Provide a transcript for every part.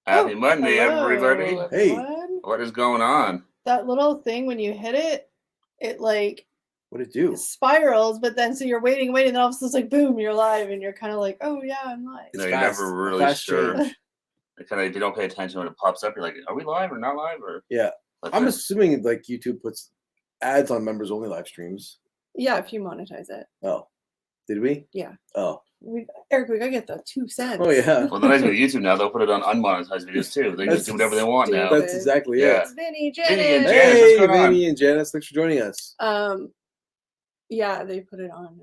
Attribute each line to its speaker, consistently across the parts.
Speaker 1: Happy Monday, everybody.
Speaker 2: Hey.
Speaker 1: What is going on?
Speaker 2: That little thing, when you hit it, it like...
Speaker 3: What did it do?
Speaker 2: It spirals, but then so you're waiting, and then all of a sudden it's like, boom, you're live, and you're kind of like, oh, yeah, I'm live.
Speaker 1: You're never really sure. They don't pay attention when it pops up. You're like, are we live or not live? Or
Speaker 3: yeah. I'm assuming like YouTube puts ads on members-only live streams.
Speaker 2: Yeah, if you monetize it.
Speaker 3: Oh. Did we?
Speaker 2: Yeah.
Speaker 3: Oh.
Speaker 2: Eric, we gotta get the 2 cents.
Speaker 3: Oh, yeah.
Speaker 1: Well, the nice thing with YouTube now, they'll put it on unmonetized videos, too. They can just do whatever they want now.
Speaker 3: That's exactly it.
Speaker 2: It's Vinny, Janice.
Speaker 3: Hey, Vinny and Janice. Thanks for joining us.
Speaker 2: Yeah, they put it on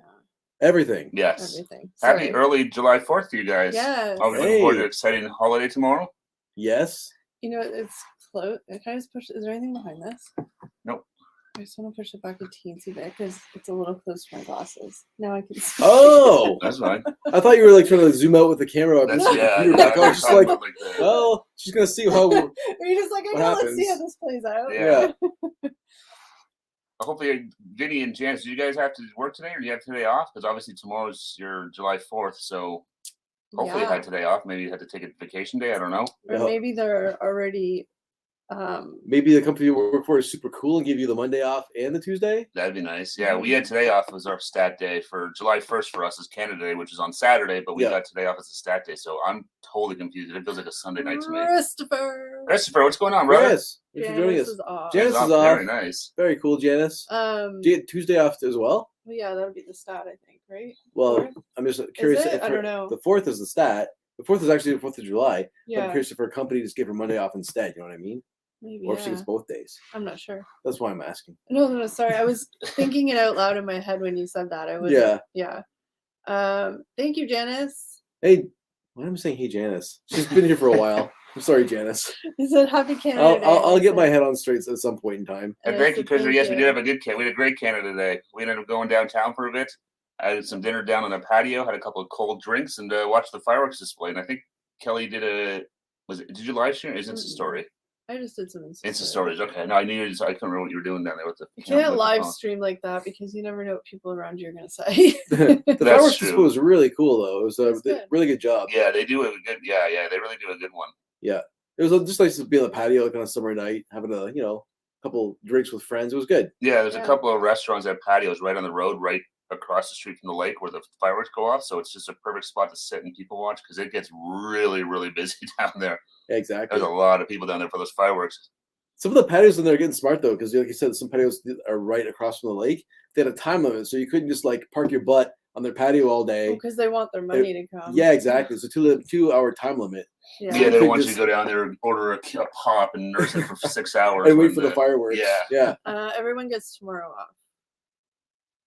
Speaker 3: everything.
Speaker 1: Yes.
Speaker 2: Everything.
Speaker 1: Happy early July 4th to you guys.
Speaker 2: Yes.
Speaker 1: I'll be looking forward to an exciting holiday tomorrow.
Speaker 3: Yes.
Speaker 2: You know, it's close. Can I just push? Is there anything behind this?
Speaker 1: Nope.
Speaker 2: I just want to push it back a teensy bit because it's a little close to my glasses. Now I can see.
Speaker 3: Oh,
Speaker 1: that's fine.
Speaker 3: I thought you were like trying to zoom out with the camera.
Speaker 1: That's, yeah.
Speaker 3: I was just like, well, she's gonna see how.
Speaker 2: You're just like, let's see how this plays out.
Speaker 1: Yeah. Hopefully, Vinny and Janice, do you guys have to work today, or do you have today off? Because obviously tomorrow's your July 4th, so hopefully you had today off. Maybe you had to take a vacation day. I don't know.
Speaker 2: Or maybe they're already.
Speaker 3: Maybe the company you work for is super cool and give you the Monday off and the Tuesday.
Speaker 1: That'd be nice. Yeah, we had today off as our stat day for July 1st for us as Canada Day, which is on Saturday, but we got today off as a stat day. So I'm totally confused. It feels like a Sunday night to me.
Speaker 2: Christopher,
Speaker 1: what's going on, brother?
Speaker 3: Yes, thanks for joining us. Janice is off.
Speaker 1: Very nice.
Speaker 3: Very cool, Janice. Do you get Tuesday off as well?
Speaker 2: Yeah, that would be the stat, I think, right?
Speaker 3: Well, I'm just curious.
Speaker 2: I don't know.
Speaker 3: The 4th is the stat. The 4th is actually the 4th of July.
Speaker 2: Yeah.
Speaker 3: I'm curious if her company just gave her Monday off instead. You know what I mean?
Speaker 2: Maybe,
Speaker 3: or if she gets both days.
Speaker 2: I'm not sure.
Speaker 3: That's why I'm asking.
Speaker 2: No, sorry. I was thinking it out loud in my head when you said that. I was. Yeah. Thank you, Janice.
Speaker 3: Hey, why am I saying hey, Janice? She's been here for a while. I'm sorry, Janice.
Speaker 2: He said happy Canada Day.
Speaker 3: I'll get my head on straight at some point in time.
Speaker 1: And thank you, Christopher. Yes, we did have a good we had a great Canada Day. We ended up going downtown for a bit. I had some dinner down on the patio, had a couple of cold drinks, and watched the fireworks display. And I think Kelly did did you live stream? Is it a story?
Speaker 2: I just did some
Speaker 1: Insta stories. Okay, no, I knew I couldn't remember what you were doing down there with the.
Speaker 2: You can't live stream like that because you never know what people around you are going to say.
Speaker 3: The fireworks display was really cool, though. It was a really good job.
Speaker 1: Yeah, they do a good. Yeah, they really do a good one.
Speaker 3: Yeah, it was just nice to be on the patio like on a summer night, having a couple drinks with friends. It was good.
Speaker 1: Yeah, there's a couple of restaurants that patios right on the road, right across the street from the lake where the fireworks go off. So it's just a perfect spot to sit and people watch because it gets really, really busy down there.
Speaker 3: Yeah, exactly.
Speaker 1: There's a lot of people down there for those fireworks.
Speaker 3: Some of the patios in there are getting smart though, because like you said, some patios are right across from the lake. They had a time limit, so you couldn't just like park your butt on their patio all day.
Speaker 2: Because they want their money to come.
Speaker 3: Yeah, exactly. It's a 2-hour time limit.
Speaker 1: Yeah, they don't want you to go down there and order a pop and nurse it for 6 hours.
Speaker 3: And wait for the fireworks. Yeah.
Speaker 2: Everyone gets tomorrow off.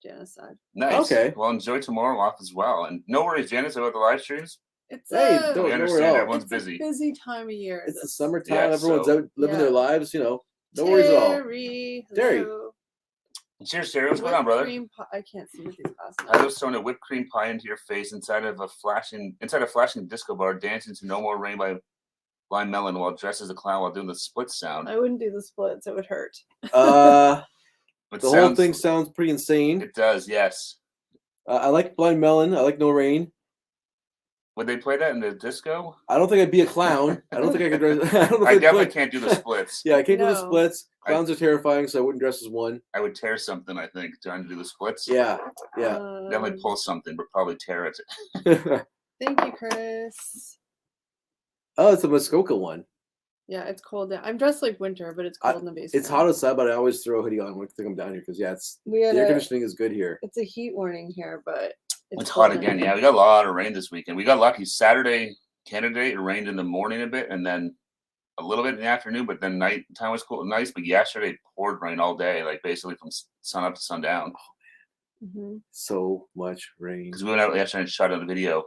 Speaker 2: Janice said.
Speaker 1: Nice. Okay. Well, enjoy tomorrow off as well. And no worries, Janice, about the live streams.
Speaker 2: It's
Speaker 1: we understand everyone's busy.
Speaker 2: Busy time of year.
Speaker 3: It's the summertime. Everyone's out living their lives. No worries at all. Terry.
Speaker 1: Cheers, Terry. What's going on, brother?
Speaker 2: I can't see with these glasses.
Speaker 1: I was throwing a whipped cream pie into your face inside a flashing disco bar, dancing to "No More Rain" by Blind Melon while dressed as a clown while doing the split sound.
Speaker 2: I wouldn't do the splits; it would hurt.
Speaker 3: Whole thing sounds pretty insane.
Speaker 1: It does, yes.
Speaker 3: I like Blind Melon. I like No Rain.
Speaker 1: Would they play that in the disco?
Speaker 3: I don't think I'd be a clown. I don't think I could dress.
Speaker 1: I definitely can't do the splits.
Speaker 3: Yeah, I can't do the splits. Clowns are terrifying, so I wouldn't dress as one.
Speaker 1: I would tear something, I think, trying to do the splits.
Speaker 3: Yeah.
Speaker 1: Definitely pull something, but probably tear it.
Speaker 2: Thank you, Chris.
Speaker 3: Oh, it's a Muskoka one.
Speaker 2: Yeah, it's cold. I'm dressed like winter, but it's cold in the basement.
Speaker 3: It's hot outside, but I always throw a hoodie on when I come down here because the air conditioning is good here.
Speaker 2: It's a heat warning here, but
Speaker 1: it's hot again. Yeah, we got a lot of rain this weekend. We got lucky. Saturday, Canada Day, it rained in the morning a bit, and then a little bit in the afternoon. But then nighttime was cool, nice. But yesterday it poured rain all day, like basically from sun up to sundown.
Speaker 3: Oh man, so much rain.
Speaker 1: Because we went out yesterday and shot a video.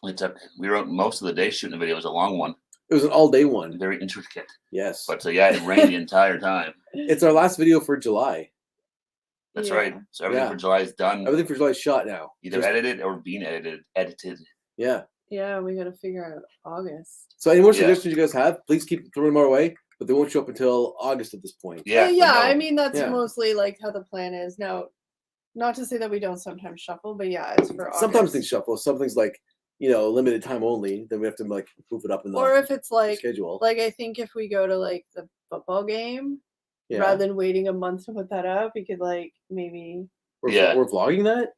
Speaker 1: We were out most of the day shooting the video. It was a long one.
Speaker 3: It was an all-day one.
Speaker 1: Very intricate.
Speaker 3: Yes.
Speaker 1: But it rained the entire time.
Speaker 3: It's our last video for July.
Speaker 1: That's right. So everything for July is done.
Speaker 3: Everything for July is shot now.
Speaker 1: Either edited or being edited.
Speaker 3: Yeah.
Speaker 2: Yeah, we got to figure out August.
Speaker 3: So any more suggestions you guys have, please keep throwing them our way, but they won't show up until August at this point.
Speaker 1: Yeah.
Speaker 2: I mean, that's mostly like how the plan is. Now, not to say that we don't sometimes shuffle, but it's for August.
Speaker 3: Sometimes things shuffle. Some things like, limited time only, then we have to like move it up in the
Speaker 2: or if it's like
Speaker 3: schedule.
Speaker 2: Like I think if we go to like the football game,
Speaker 3: Yeah.
Speaker 2: rather than waiting a month to put that up, we could like maybe.
Speaker 3: We're vlogging that.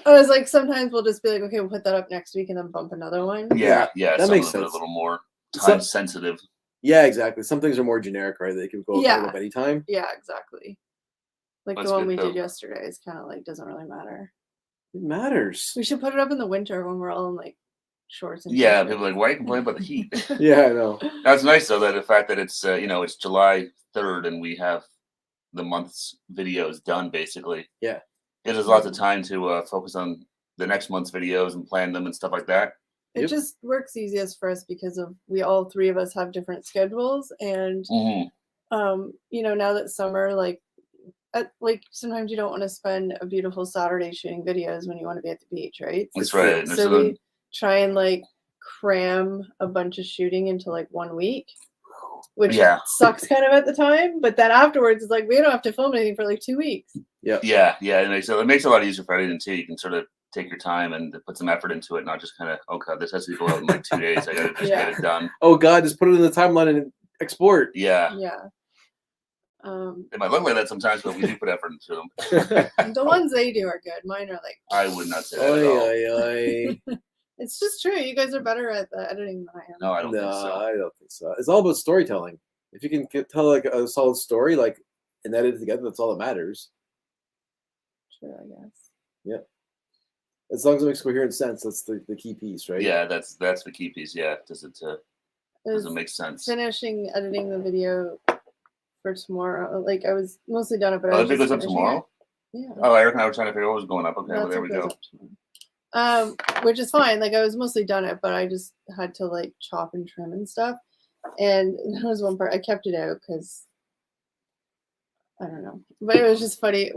Speaker 2: I was like, sometimes we'll just be like, okay, we'll put that up next week and then bump another one.
Speaker 1: Yeah.
Speaker 3: That
Speaker 1: Some
Speaker 3: makes
Speaker 1: of them are
Speaker 3: sense.
Speaker 1: a little more time sensitive.
Speaker 3: Yeah, exactly. Some things are more generic, right? They can go up anytime.
Speaker 2: Yeah, exactly. Like
Speaker 1: That's
Speaker 2: the one
Speaker 1: good,
Speaker 2: we
Speaker 1: though.
Speaker 2: did yesterday is kind of like doesn't really matter.
Speaker 3: It matters.
Speaker 2: We should put it up in the winter when we're all in like shorts and
Speaker 1: Yeah,
Speaker 2: t-shirts.
Speaker 1: people are like, why are you complaining about the heat?
Speaker 3: Yeah, I know.
Speaker 1: That's nice though, that the fact that it's it's July 3rd and we have the month's videos done basically.
Speaker 3: Yeah.
Speaker 1: Gives us lots of time to focus on the next month's videos and plan them and stuff like that.
Speaker 2: It just works easiest for us because of all three of us have different schedules, and now that summer, like sometimes you don't want to spend a beautiful Saturday shooting videos when you want to be at the beach, right?
Speaker 1: That's right.
Speaker 2: So we try and like cram a bunch of shooting into like 1 week, which sucks kind of at the time, but then afterwards it's like we don't have to film anything for like 2 weeks.
Speaker 1: Yeah. It makes it a lot easier for editing too. You can sort of take your time and put some effort into it, not just kind of, okay, this has to go out in like 2 days. I gotta just get it done.
Speaker 3: Oh God, just put it in the timeline and export.
Speaker 1: Yeah.
Speaker 2: It
Speaker 1: might look like that sometimes, but we do put effort into them.
Speaker 2: The ones they do are good. Mine are like.
Speaker 1: I would not say that at all.
Speaker 2: It's just true. You guys are better at the editing than I am.
Speaker 1: No, I don't think so.
Speaker 3: I don't think so. It's all about storytelling. If you can tell like a solid story, like and edit it together, that's all that matters.
Speaker 2: True, I guess.
Speaker 3: Yeah. As long as it makes coherent sense, that's the key piece, right?
Speaker 1: Yeah, that's the key piece. Yeah, does it make sense?
Speaker 2: Finishing editing the video for tomorrow. Like I was mostly done it, but
Speaker 1: the video goes up tomorrow.
Speaker 2: Yeah.
Speaker 1: Oh, Eric and I were trying to figure out what was going up. Okay, well, there we go.
Speaker 2: Which is fine. Like I was mostly done it, but I just had to like chop and trim and stuff. And there was one part I kept it out because I don't know, but it was just funny.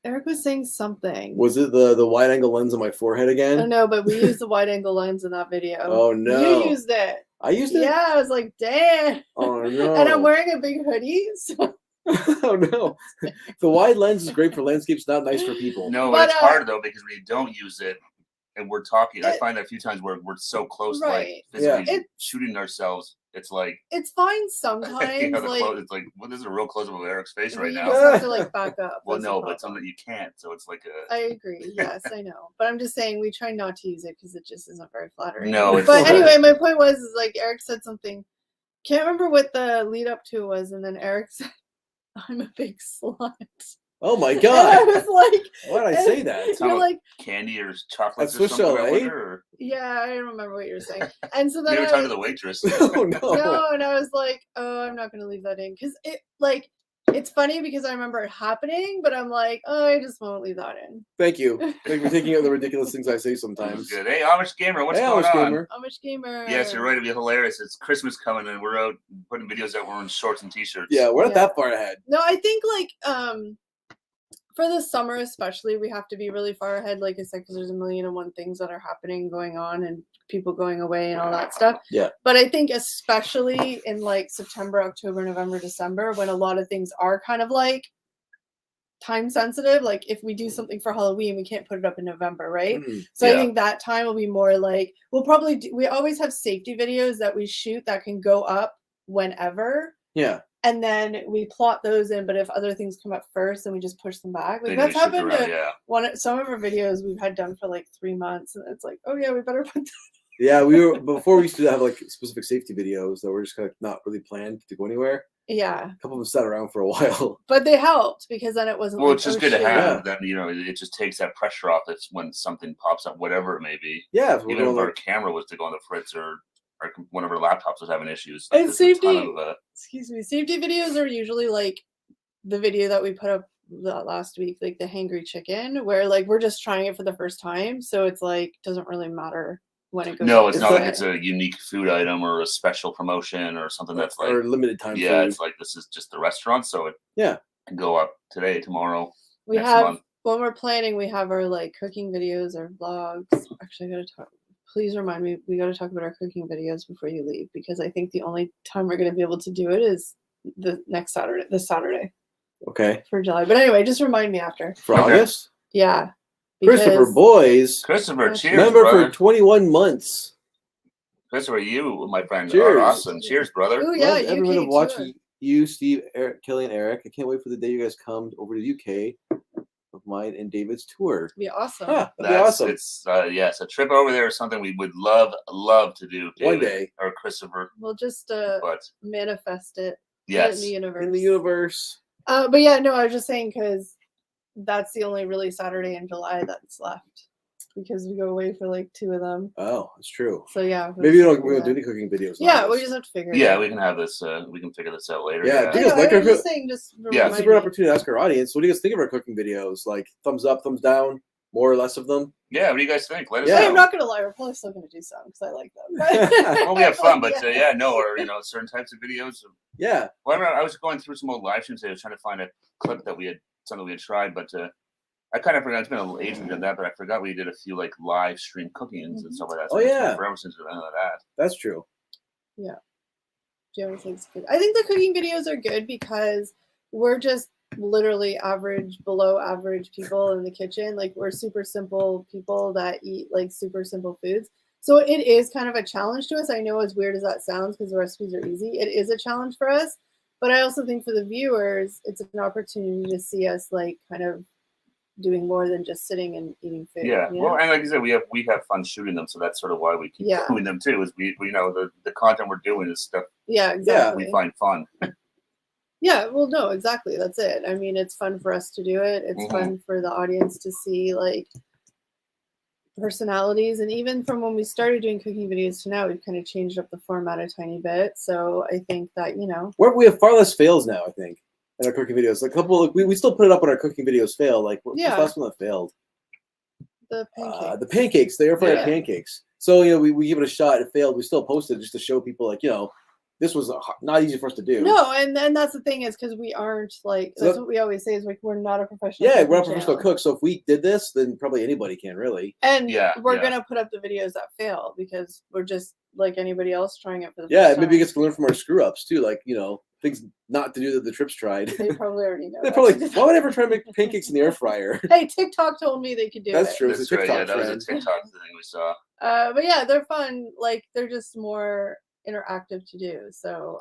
Speaker 2: Eric was saying something.
Speaker 3: Was it the wide angle lens on my forehead again?
Speaker 2: Oh no, but we used the wide angle lens in that video.
Speaker 3: Oh no,
Speaker 2: you used it.
Speaker 3: I used it.
Speaker 2: Yeah, I was like, damn.
Speaker 3: Oh no.
Speaker 2: And I'm wearing a big hoodie. So.
Speaker 3: Oh no, the wide lens is great for landscapes, not nice for people.
Speaker 1: No, but it's hard though because when you don't use it and we're talking, I find that a few times we're so close, like physically shooting ourselves. It's like
Speaker 2: it's fine sometimes.
Speaker 1: It's like this is a real close up of Eric's face right now.
Speaker 2: You just have to like back up.
Speaker 1: Well, no, but something you can't. So it's like a.
Speaker 2: I agree. Yes, I know, but I'm just saying we try not to use it because it just isn't very flattering.
Speaker 1: No,
Speaker 2: but anyway, my point was like Eric said something. Can't remember what the lead up to was, and then Eric said, "I'm a big slut."
Speaker 3: Oh my God!
Speaker 2: And I was like,
Speaker 3: "Why did I say that?"
Speaker 2: You're like
Speaker 1: candy or chocolate or something. Or...
Speaker 2: Yeah, I don't remember what you were saying. And so then
Speaker 1: they were talking to the waitress.
Speaker 3: Oh no!
Speaker 2: No, and I was like, "Oh, I'm not going to leave that in," because it's funny because I remember it happening, but I'm like, "Oh, I just won't leave that in."
Speaker 3: Thank you. Thank you for taking out the ridiculous things I say sometimes.
Speaker 1: Good. Hey, Amish Gamer, what's going on?
Speaker 2: Amish Gamer.
Speaker 1: Yes, you're right. It'd be hilarious. It's Christmas coming, and we're out putting videos out. We're in shorts and t-shirts.
Speaker 3: Yeah, we're not that far ahead.
Speaker 2: No, I think for the summer especially, we have to be really far ahead, like I said, because there's 1,000,001 things that are happening, going on, and people going away and all that stuff.
Speaker 3: Yeah.
Speaker 2: But I think especially in like September, October, November, December, when a lot of things are kind of like time sensitive, like if we do something for Halloween, we can't put it up in November, right? So I think that time will be more like, we always have safety videos that we shoot that can go up whenever.
Speaker 3: Yeah.
Speaker 2: And then we plot those in, but if other things come up first, then we just push them back. Like that's happened to some of our videos we've had done for like 3 months, and it's like, oh yeah, we better put that.
Speaker 3: Yeah, before we used to have like specific safety videos that were just kind of not really planned to go anywhere.
Speaker 2: Yeah.
Speaker 3: A couple of them sat around for a while.
Speaker 2: But they helped because then it wasn't.
Speaker 1: Well, it's just good to have. Then it just takes that pressure off. It's when something pops up, whatever it may be.
Speaker 3: Yeah.
Speaker 1: Even if our camera was to go on the fritz or one of our laptops was having issues.
Speaker 2: Like, and safety videos are usually like the video that we put up last week, like the hangry chicken, where like we're just trying it for the first time, so it's like doesn't really matter when it goes.
Speaker 1: No, it's not like it's a unique food item or a special promotion or something that's like
Speaker 3: or limited time.
Speaker 1: Yeah,
Speaker 3: food.
Speaker 1: It's like this is just the restaurant, so it can go up today, tomorrow.
Speaker 2: We
Speaker 1: next
Speaker 2: have
Speaker 1: month.
Speaker 2: When we're planning, we have our like cooking videos or vlogs. Actually, I gotta talk. Please remind me, we got to talk about our cooking videos before you leave, because I think the only time we're going to be able to do it is this Saturday.
Speaker 3: Okay.
Speaker 2: For July. But anyway, just remind me after.
Speaker 3: For August?
Speaker 2: Yeah.
Speaker 3: Christopher
Speaker 2: Because-
Speaker 3: Boys,
Speaker 1: Christopher, cheers,
Speaker 3: member
Speaker 1: brother.
Speaker 3: for 21 months.
Speaker 1: Christopher, you, my friend,
Speaker 3: Cheers.
Speaker 1: are awesome. Cheers, brother.
Speaker 2: Oh yeah,
Speaker 3: Love every minute
Speaker 2: UK
Speaker 3: of watching you, Steve, Eric, Kelly, and Eric. I can't wait for the day you guys come over to the UK of mine and David's tour.
Speaker 2: It'd be awesome.
Speaker 3: That'd be awesome.
Speaker 1: It's yes, a trip over there is something we would love to do,
Speaker 3: One
Speaker 1: David,
Speaker 3: day.
Speaker 1: or Christopher.
Speaker 2: We'll just
Speaker 1: But
Speaker 2: manifest it. Put it
Speaker 1: yes,
Speaker 2: in the universe.
Speaker 3: In the universe.
Speaker 2: But yeah, no, I was just saying because that's the only really Saturday in July that's left because we go away for like 2 of them.
Speaker 3: Oh, that's true.
Speaker 2: So yeah,
Speaker 3: Maybe we don't
Speaker 2: figure
Speaker 3: do
Speaker 2: that.
Speaker 3: any cooking videos.
Speaker 2: Yeah,
Speaker 3: on
Speaker 2: we
Speaker 3: this.
Speaker 2: just have to figure it
Speaker 1: yeah,
Speaker 2: out.
Speaker 1: we can have this. We can figure this out later.
Speaker 3: Yeah,
Speaker 1: Yeah,
Speaker 3: do
Speaker 2: I
Speaker 3: you guys
Speaker 2: know,
Speaker 3: like
Speaker 2: I
Speaker 3: our
Speaker 2: was just saying, just
Speaker 1: Yeah,
Speaker 3: It's a
Speaker 2: remind
Speaker 3: great
Speaker 2: me.
Speaker 3: opportunity to ask our audience. What do you guys think of our cooking videos? Like thumbs up, thumbs down, more or less of them?
Speaker 1: yeah. What do you guys think? Let us
Speaker 3: Yeah.
Speaker 2: I'm
Speaker 1: know.
Speaker 2: not gonna lie, we're probably still gonna do some because I like them.
Speaker 1: Well, we have fun, but yeah, no, or certain types of videos.
Speaker 3: Yeah.
Speaker 1: Well, I was going through some old live streams. I was trying to find a clip that something we had tried, but I kind of forgot. It's been a little age we did that, but I forgot we did a few like live stream cookings and stuff like that.
Speaker 3: Oh,
Speaker 1: it's
Speaker 3: yeah.
Speaker 1: been forever since we've done that.
Speaker 3: That's true.
Speaker 2: Janice thinks good. I think the cooking videos are good because we're just literally average, below average people in the kitchen. Like we're super simple people that eat like super simple foods. So it is kind of a challenge to us. I know as weird as that sounds because the recipes are easy. It is a challenge for us. But I also think for the viewers, it's an opportunity to see us like kind of doing more than just sitting and eating food.
Speaker 1: Yeah.
Speaker 2: you know?
Speaker 1: Well, and like I said, we have fun shooting them, so that's sort of why we keep
Speaker 2: Yeah.
Speaker 1: doing them too. Is we know the content we're doing is stuff
Speaker 2: Yeah, exactly.
Speaker 1: we find fun.
Speaker 2: Yeah, well, no, exactly. That's it. I mean, it's fun for us to do it. It's fun for the audience to see like personalities. And even from when we started doing cooking videos to now, we've kind of changed up the format a tiny bit. So I think that,
Speaker 3: We have far less fails now, I think, in our cooking videos. Like a couple, we still put it up when our cooking videos fail. Like, what's the
Speaker 2: Yeah.
Speaker 3: last one that failed?
Speaker 2: the pancake.
Speaker 3: The pancakes, the air fryer
Speaker 2: Yeah.
Speaker 3: pancakes. So, we give it a shot. It failed. We still posted just to show people, like, this was not easy for us to do.
Speaker 2: No, and that's the thing is because we aren't like,
Speaker 3: So
Speaker 2: that's what we always say is like, we're not a professional.
Speaker 3: Yeah,
Speaker 2: cooking
Speaker 3: we're not professional
Speaker 2: channel.
Speaker 3: cooks. So if we did this, then probably anybody can, really.
Speaker 2: And
Speaker 1: Yeah,
Speaker 2: we're
Speaker 1: yeah.
Speaker 2: going to put up the videos that fail because we're just like anybody else trying it for the
Speaker 3: Yeah,
Speaker 2: first
Speaker 3: maybe you
Speaker 2: time.
Speaker 3: get to learn from our screw ups, too. Like, things not to do that the trips tried.
Speaker 2: They probably already know.
Speaker 3: They're
Speaker 2: that.
Speaker 3: probably like, why would I ever try to make pancakes in the air fryer?
Speaker 2: Hey, TikTok told me they could do
Speaker 3: That's
Speaker 2: it.
Speaker 3: true. It was
Speaker 1: That's
Speaker 3: a
Speaker 1: right.
Speaker 3: TikTok
Speaker 1: Yeah, that was a
Speaker 3: trend.
Speaker 1: TikTok thing we saw.
Speaker 2: But yeah, they're fun. Like they're just more interactive to do. So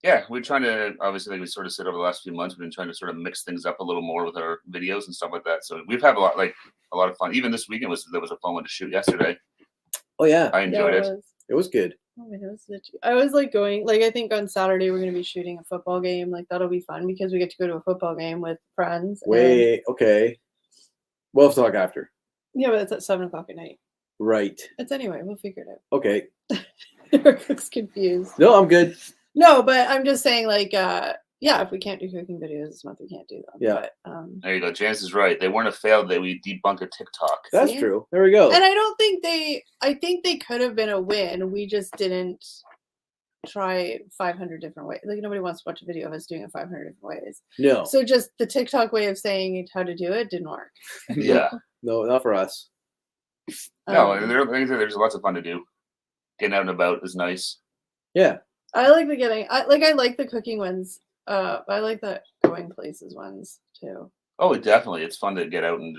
Speaker 1: Yeah, we're trying to obviously, like we sort of said over the last few months, we've been trying to sort of mix things up a little more with our videos and stuff like that. So we've had a lot of fun. Even this weekend there was a fun one to shoot yesterday.
Speaker 3: Oh, yeah.
Speaker 1: I enjoyed it.
Speaker 3: It was good.
Speaker 2: Oh my nose is itchy. I was like going like I think on Saturday we're gonna be shooting a football game. Like that'll be fun because we get to go to a football game with friends.
Speaker 3: Okay. We'll have to talk after.
Speaker 2: Yeah, but it's at 7:00 at night.
Speaker 3: Right.
Speaker 2: It's anyway, we'll figure it
Speaker 3: Okay.
Speaker 2: out. Our cook's confused.
Speaker 3: No, I'm good.
Speaker 2: No, but I'm just saying like yeah, if we can't do cooking videos this month, we can't do them.
Speaker 3: Yeah.
Speaker 2: But,
Speaker 1: There you go. Janice is right. They weren't a fail. We debunked a TikTok.
Speaker 3: That's
Speaker 2: See?
Speaker 3: true. There we go.
Speaker 2: and I don't think I think they could have been a win. We just didn't try 500 different ways. Like nobody wants to watch a video of us doing it 500 different ways.
Speaker 3: No.
Speaker 2: So just the TikTok way of saying how to do it didn't work.
Speaker 1: Yeah.
Speaker 3: No, not for us.
Speaker 1: No,
Speaker 2: Um,
Speaker 1: and there's lots of fun to do. Getting out and about is nice.
Speaker 3: Yeah.
Speaker 2: I like I like the cooking ones. I like the going places ones too.
Speaker 1: Oh, definitely. It's fun to get out and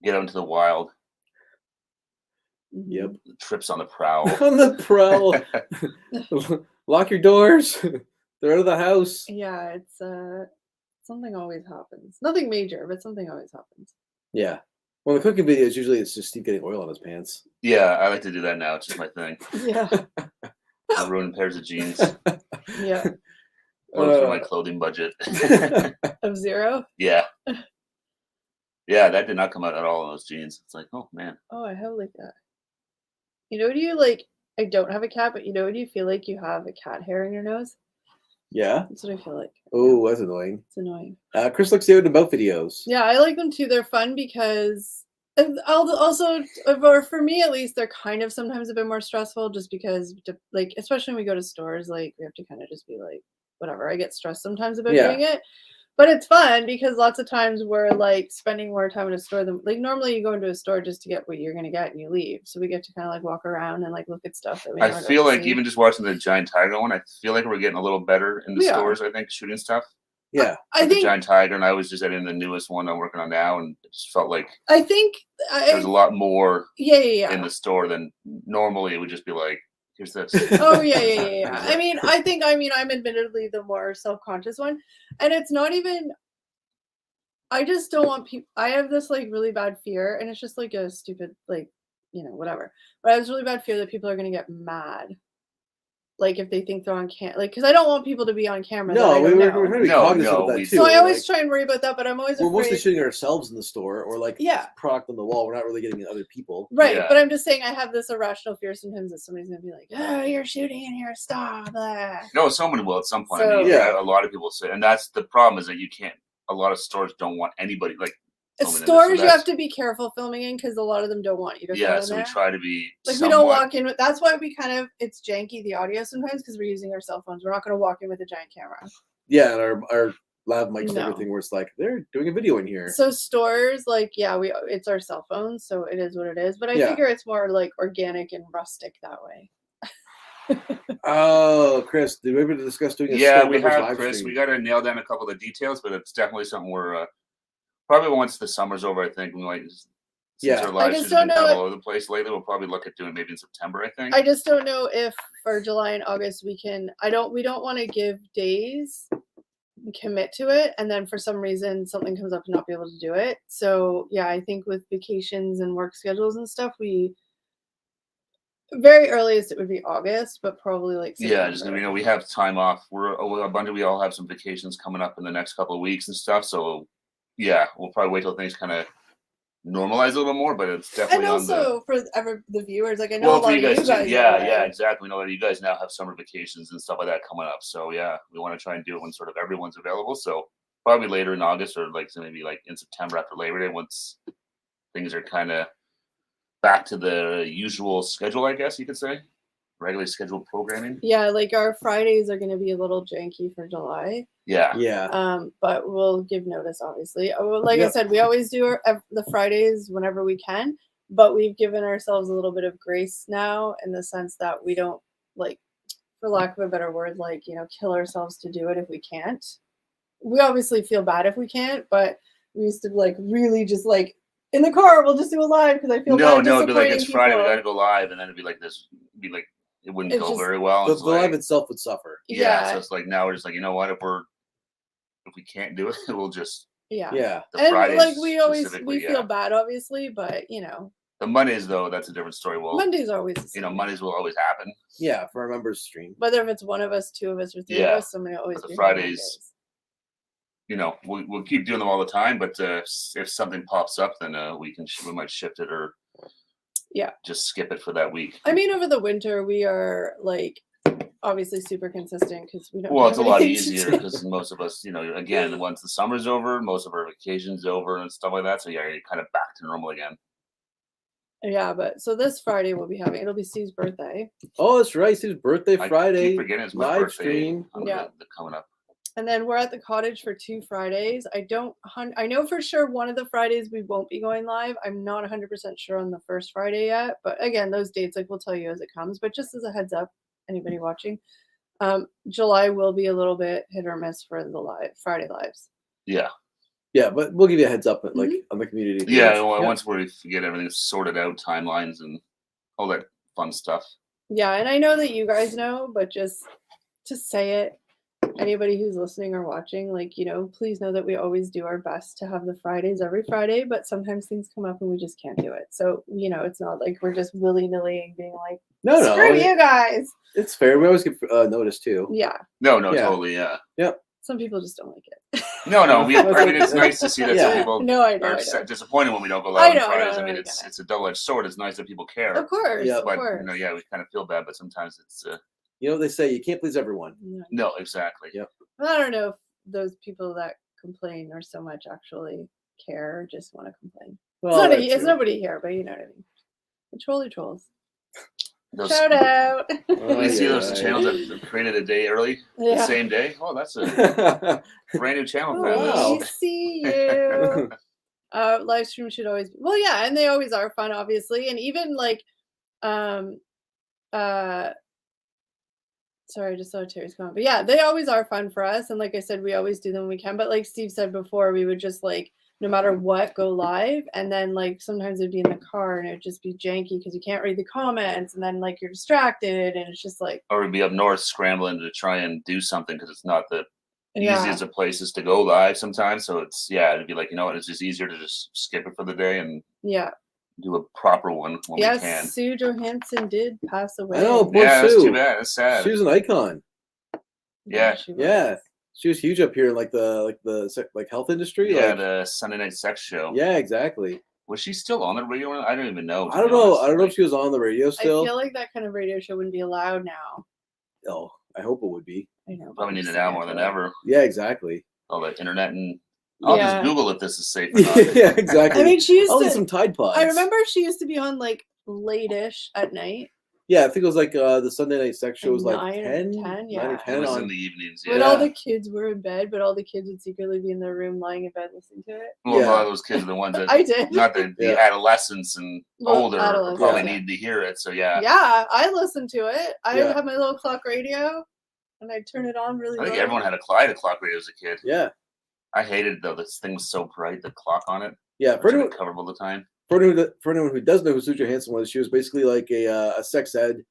Speaker 1: get out into the wild.
Speaker 3: Yep.
Speaker 1: Trips on the prowl.
Speaker 3: On the prowl. Lock your doors. They're out of the house.
Speaker 2: Yeah, it's something always happens. Nothing major, but something always happens.
Speaker 3: Yeah. Well, the cooking videos, usually it's just Steve getting oil on his pants.
Speaker 1: Yeah, I like to do that now. It's just my thing.
Speaker 2: Yeah,
Speaker 1: I ruin pairs of jeans.
Speaker 2: yeah.
Speaker 1: Blow through my clothing budget.
Speaker 2: Of zero.
Speaker 1: Yeah. Yeah, that did not come out at all in those jeans. It's like, oh man.
Speaker 2: Oh, I have like that. You know, do you like? I don't have a cat, but you know, do you feel like you have a cat hair in your nose?
Speaker 3: Yeah.
Speaker 2: That's what I feel like.
Speaker 3: Oh, that's annoying.
Speaker 2: It's annoying.
Speaker 3: Chris looks out and about videos.
Speaker 2: Yeah, I like them too. They're fun because also, or for me at least, they're kind of sometimes a bit more stressful just because, like, especially when we go to stores, like, we have to kind of just be like, whatever. I get stressed sometimes about doing it. But it's fun because lots of times we're like spending more time in a store than like normally you go into a store just to get what you're gonna get and you leave. So we get to kind of like walk around and like look at stuff that we
Speaker 1: I
Speaker 2: never
Speaker 1: feel
Speaker 2: got to
Speaker 1: like
Speaker 2: see.
Speaker 1: even just watching the giant tiger one, I feel like we're getting a little better in the
Speaker 2: We are.
Speaker 1: stores, I think, shooting stuff.
Speaker 3: Yeah.
Speaker 2: I
Speaker 1: the
Speaker 2: think
Speaker 1: Giant Tiger, and I was just editing the newest one I'm working on now, and it just felt like
Speaker 2: I think
Speaker 1: there's a lot more
Speaker 2: yeah.
Speaker 1: in the store than normally. It would just be like, here's this.
Speaker 2: Oh yeah. I mean, I'm admittedly the more self-conscious one, and it's not even. I just don't want people. I have this like really bad fear, and it's just like a stupid like whatever. But I have this really bad fear that people are gonna get mad, like if they think they're on camera, like because I don't want people to be on camera.
Speaker 3: No, we're
Speaker 2: know.
Speaker 3: trying to be
Speaker 1: No,
Speaker 3: cognizant
Speaker 1: no,
Speaker 3: of that
Speaker 1: we-
Speaker 3: too.
Speaker 2: So I
Speaker 3: We're
Speaker 2: always
Speaker 3: like,
Speaker 2: try and worry about that, but I'm always
Speaker 3: we're
Speaker 2: afraid.
Speaker 3: mostly shooting ourselves in the store, or like
Speaker 2: Yeah.
Speaker 3: product on the wall. We're not really getting other people.
Speaker 2: Right,
Speaker 1: Yeah.
Speaker 2: but I'm just saying I have this irrational fear sometimes that somebody's gonna be like, "Oh, you're shooting in here, stop!" Blah.
Speaker 1: No, someone will at some point.
Speaker 2: So-
Speaker 1: I mean,
Speaker 3: Yeah.
Speaker 1: a lot of people say, and that's the problem is that you can't. A lot of stores don't want anybody like. filming in this, so
Speaker 2: Stores you
Speaker 1: that's-
Speaker 2: have to be careful filming in because a lot of them don't want you to film
Speaker 1: Yeah,
Speaker 2: in
Speaker 1: so
Speaker 2: there.
Speaker 1: we try to be
Speaker 2: Like
Speaker 1: somewhat,
Speaker 2: we don't walk in with. That's why we kind of it's janky the audio sometimes because we're using our cell phones. We're not going to walk in with a giant camera.
Speaker 3: Yeah, and our lab mics and
Speaker 2: No.
Speaker 3: everything, where it's like they're doing a video in here.
Speaker 2: So stores like it's our cell phones, so it is what it is. But I
Speaker 3: Yeah.
Speaker 2: figure it's more like organic and rustic that way.
Speaker 3: Oh, Chris, did we ever discuss doing a
Speaker 1: Yeah,
Speaker 3: store
Speaker 1: we
Speaker 3: members
Speaker 1: have
Speaker 3: live
Speaker 1: Chris.
Speaker 3: stream?
Speaker 1: We got to nail down a couple of the details, but it's definitely something we're probably once the summer's over. I think we like. Since
Speaker 3: Yeah.
Speaker 1: our live
Speaker 2: just
Speaker 1: streams have been
Speaker 2: don't
Speaker 1: kind of
Speaker 2: know
Speaker 1: all over the place lately, we'll probably look at doing maybe in September. I think.
Speaker 2: I just don't know if for July and August we can. We don't want to give days, and commit to it, and then for some reason something comes up and not be able to do it. So yeah, I think with vacations and work schedules and stuff, we very earliest it would be August, but probably like September.
Speaker 1: Yeah, just we have time off. We all have some vacations coming up in the next couple of weeks and stuff. So yeah, we'll probably wait till things kind of normalize a little more. But it's definitely
Speaker 2: and
Speaker 1: on the.
Speaker 2: also for the viewers, like I know a
Speaker 1: Well, for
Speaker 2: lot
Speaker 1: you
Speaker 2: of
Speaker 1: guys,
Speaker 2: you
Speaker 1: too.
Speaker 2: guys.
Speaker 1: Yeah, exactly. We know that you guys now have summer vacations and stuff like that coming up. So yeah, we want to try and do it when sort of everyone's available. So probably later in August or maybe like in September after Labor Day once things are kind of back to the usual schedule, I guess you could say, regularly scheduled programming.
Speaker 2: Yeah, like our Fridays are going to be a little janky for July.
Speaker 1: Yeah.
Speaker 3: Yeah.
Speaker 2: But we'll give notice, obviously. Like
Speaker 3: Yep.
Speaker 2: I said, we always do the Fridays whenever we can, but we've given ourselves a little bit of grace now in the sense that we don't, like, for lack of a better word, like, kill ourselves to do it if we can't. We obviously feel bad if we can't, but we used to, like, really just, like, in the car, we'll just do a live because I feel bad
Speaker 1: No, it'd be like
Speaker 2: disappointing
Speaker 1: it's Friday, we
Speaker 2: people.
Speaker 1: gotta go live, and then it'd be like this, it wouldn't
Speaker 2: It's
Speaker 1: go
Speaker 2: just-
Speaker 1: very well.
Speaker 3: The
Speaker 1: It's
Speaker 3: live
Speaker 1: like,
Speaker 3: itself would suffer.
Speaker 1: yeah, so it's like now we're just like, you know what, if we can't do it, we'll just
Speaker 2: Yeah.
Speaker 3: Yeah.
Speaker 1: the
Speaker 2: And
Speaker 1: Fridays
Speaker 2: like we
Speaker 1: specifically,
Speaker 2: feel bad obviously, but
Speaker 1: The Mondays though, that's a different story. Well,
Speaker 2: Mondays are always the same.
Speaker 1: Mondays will always happen.
Speaker 3: Yeah, for our members stream.
Speaker 2: Whether if it's one of us, two of us, or three
Speaker 1: Yeah,
Speaker 2: of us, somebody will always
Speaker 1: but the
Speaker 2: be
Speaker 1: Fridays-
Speaker 2: Mondays.
Speaker 1: We'll keep doing them all the time, but if something pops up, then we might shift it or just skip it for that week.
Speaker 2: I mean, over the winter we are like obviously super consistent because we don't.
Speaker 1: Well,
Speaker 2: have
Speaker 1: it's a lot
Speaker 2: anything to
Speaker 1: easier
Speaker 2: do.
Speaker 1: because most of us, again, once the summer's over, most of our vacation's over and stuff like that. So yeah, you're kind of back to normal again.
Speaker 2: Yeah, but so this Friday we'll be having. It'll be Steve's birthday,
Speaker 3: Oh, that's right. It's his birthday
Speaker 1: I
Speaker 3: Friday.
Speaker 1: keep forgetting it's my
Speaker 3: live
Speaker 1: birthday.
Speaker 3: stream.
Speaker 2: Yeah.
Speaker 1: Coming up.
Speaker 2: and then we're at the cottage for 2 Fridays. I know for sure one of the Fridays we won't be going live. I'm not 100% sure on the first Friday yet, but again, those dates we'll tell you as it comes. But just as a heads up, anybody watching, July will be a little bit hit or miss for the Friday lives.
Speaker 1: Yeah.
Speaker 3: Yeah, but we'll give you a heads up, like
Speaker 2: Mm-hmm.
Speaker 3: on the community. page.
Speaker 1: Yeah. Well, once we get everything sorted out, timelines and all that fun stuff.
Speaker 2: Yeah, and I know that you guys know, but just to say it, anybody who's listening or watching, please know that we always do our best to have the Fridays every Friday, but sometimes things come up and we just can't do it. So, it's not like we're just willy-nilly being like,
Speaker 3: No,
Speaker 2: screw you guys.
Speaker 3: It's fair. We always give notice too.
Speaker 2: Yeah,
Speaker 1: No,
Speaker 3: Yeah.
Speaker 1: totally. Yeah.
Speaker 2: some people just don't like it.
Speaker 1: No. I mean, it's nice to see that some
Speaker 3: Yeah.
Speaker 1: people
Speaker 2: No, I know.
Speaker 1: are disappointed when we don't go
Speaker 2: I
Speaker 1: live
Speaker 2: know,
Speaker 1: on
Speaker 2: I know,
Speaker 1: Fridays. I
Speaker 2: I
Speaker 1: mean,
Speaker 2: know,
Speaker 1: it's a double-edged sword. It's nice that people care.
Speaker 2: Of course,
Speaker 3: Yeah.
Speaker 2: of
Speaker 1: But
Speaker 2: course.
Speaker 1: we kind of feel bad, but sometimes it's
Speaker 3: They say you can't please everyone.
Speaker 2: Yeah.
Speaker 1: no, exactly.
Speaker 3: Yep.
Speaker 2: I don't know if those people that complain or so much actually care or just want to complain.
Speaker 3: Well, that
Speaker 2: It's
Speaker 3: too.
Speaker 2: nobody here, but you know what I mean. The trolly trolls.
Speaker 1: Those,
Speaker 2: Shout out.
Speaker 3: Oh,
Speaker 1: you see
Speaker 3: yeah,
Speaker 1: those
Speaker 3: right.
Speaker 1: channels that created a day early, the
Speaker 2: Yeah.
Speaker 1: same day. Oh, that's a brand new channel.
Speaker 3: Oh,
Speaker 1: fans.
Speaker 3: wow.
Speaker 2: We see you. Live stream should always be and they always are fun, obviously, and even like Sorry, I just saw Terry's comment. But yeah, they always are fun for us. And like I said, we always do them when we can. But like Steve said before, we would just like, no matter what, go live. And then like sometimes it'd be in the car and it'd just be janky because you can't read the comments. And then like you're distracted. And it's just like.
Speaker 1: Or we'd be up north scrambling to try and do something because it's not the easiest of places to go live sometimes. So it's, it'd be like, you know what, it's just easier to just skip it for the day and do a proper one when we can.
Speaker 2: Sue Johansson did pass away.
Speaker 3: I know, poor
Speaker 1: That's
Speaker 3: Sue.
Speaker 1: too bad. That's sad.
Speaker 3: She was an icon.
Speaker 1: Yeah.
Speaker 3: She was huge up here in like the health industry.
Speaker 1: Yeah,
Speaker 3: like,
Speaker 1: the Sunday Night Sex Show.
Speaker 3: Yeah, exactly.
Speaker 1: Was she still on the radio? I don't even know.
Speaker 3: I don't know. I don't know if she was on the radio still.
Speaker 2: I feel like that kind of radio show wouldn't be allowed now.
Speaker 3: Oh, I hope it would be.
Speaker 2: I know.
Speaker 1: Probably need it now more than ever.
Speaker 3: Yeah, exactly.
Speaker 1: All the internet and I'll just Google if this is safe or not.
Speaker 3: Yeah, exactly.
Speaker 2: I mean, she used to
Speaker 3: some Tide Pods.
Speaker 2: I remember she used to be on like late-ish at night.
Speaker 3: Yeah, I think it was like the Sunday Night Sex Show was like
Speaker 2: 9
Speaker 3: 10,
Speaker 2: or 10,
Speaker 3: 9
Speaker 2: yeah.
Speaker 3: or 10
Speaker 1: It was
Speaker 3: on
Speaker 1: in the evenings.
Speaker 2: When all the kids were in bed, but all the kids would secretly be in their room lying in bed listening to it.
Speaker 1: Well, a lot of those kids are the ones that
Speaker 2: I did.
Speaker 1: Not the adolescents and older probably
Speaker 2: yeah.
Speaker 1: need to hear it. So yeah.
Speaker 2: Yeah, I listened to it. I had my little clock radio, and I'd turn it on really.
Speaker 1: I think
Speaker 2: low.
Speaker 1: everyone had a clock radio as a kid.
Speaker 3: Yeah.
Speaker 1: I hated it though. This thing was so bright, the clock on it.
Speaker 3: Yeah,
Speaker 1: for anyone covered all the time.
Speaker 3: For anyone who does know who Sue Johansson was, she was basically like a sex ed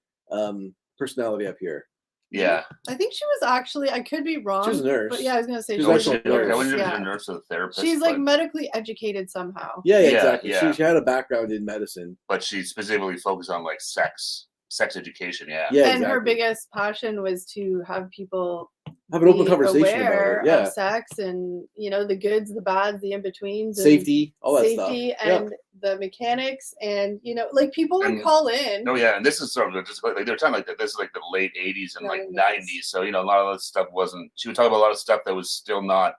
Speaker 3: personality up here.
Speaker 1: Yeah.
Speaker 2: I think she was actually, I could be wrong.
Speaker 3: She was a nurse.
Speaker 2: But yeah, I was going to say
Speaker 3: she
Speaker 2: was
Speaker 3: a
Speaker 1: nurse.
Speaker 3: nurse.
Speaker 1: I wouldn't have been a nurse or a therapist.
Speaker 2: She's like medically educated somehow.
Speaker 3: Yeah, exactly.
Speaker 1: Yeah.
Speaker 3: She had a background in medicine.
Speaker 1: But she specifically focused on like sex education,
Speaker 3: Yeah,
Speaker 2: and her biggest passion was to have people
Speaker 3: have an open conversation about it. Yeah.
Speaker 2: Of sex and, you know, the goods, the bads, the in-betweens.
Speaker 3: Safety, all that stuff.
Speaker 2: Safety and the mechanics and, you know, like people would call in.
Speaker 1: Oh, yeah. And this is sort of just like they were talking like that. This is like the late 80s and like 90s. So, you know, a lot of that stuff wasn't, she would talk about a lot of stuff that was still not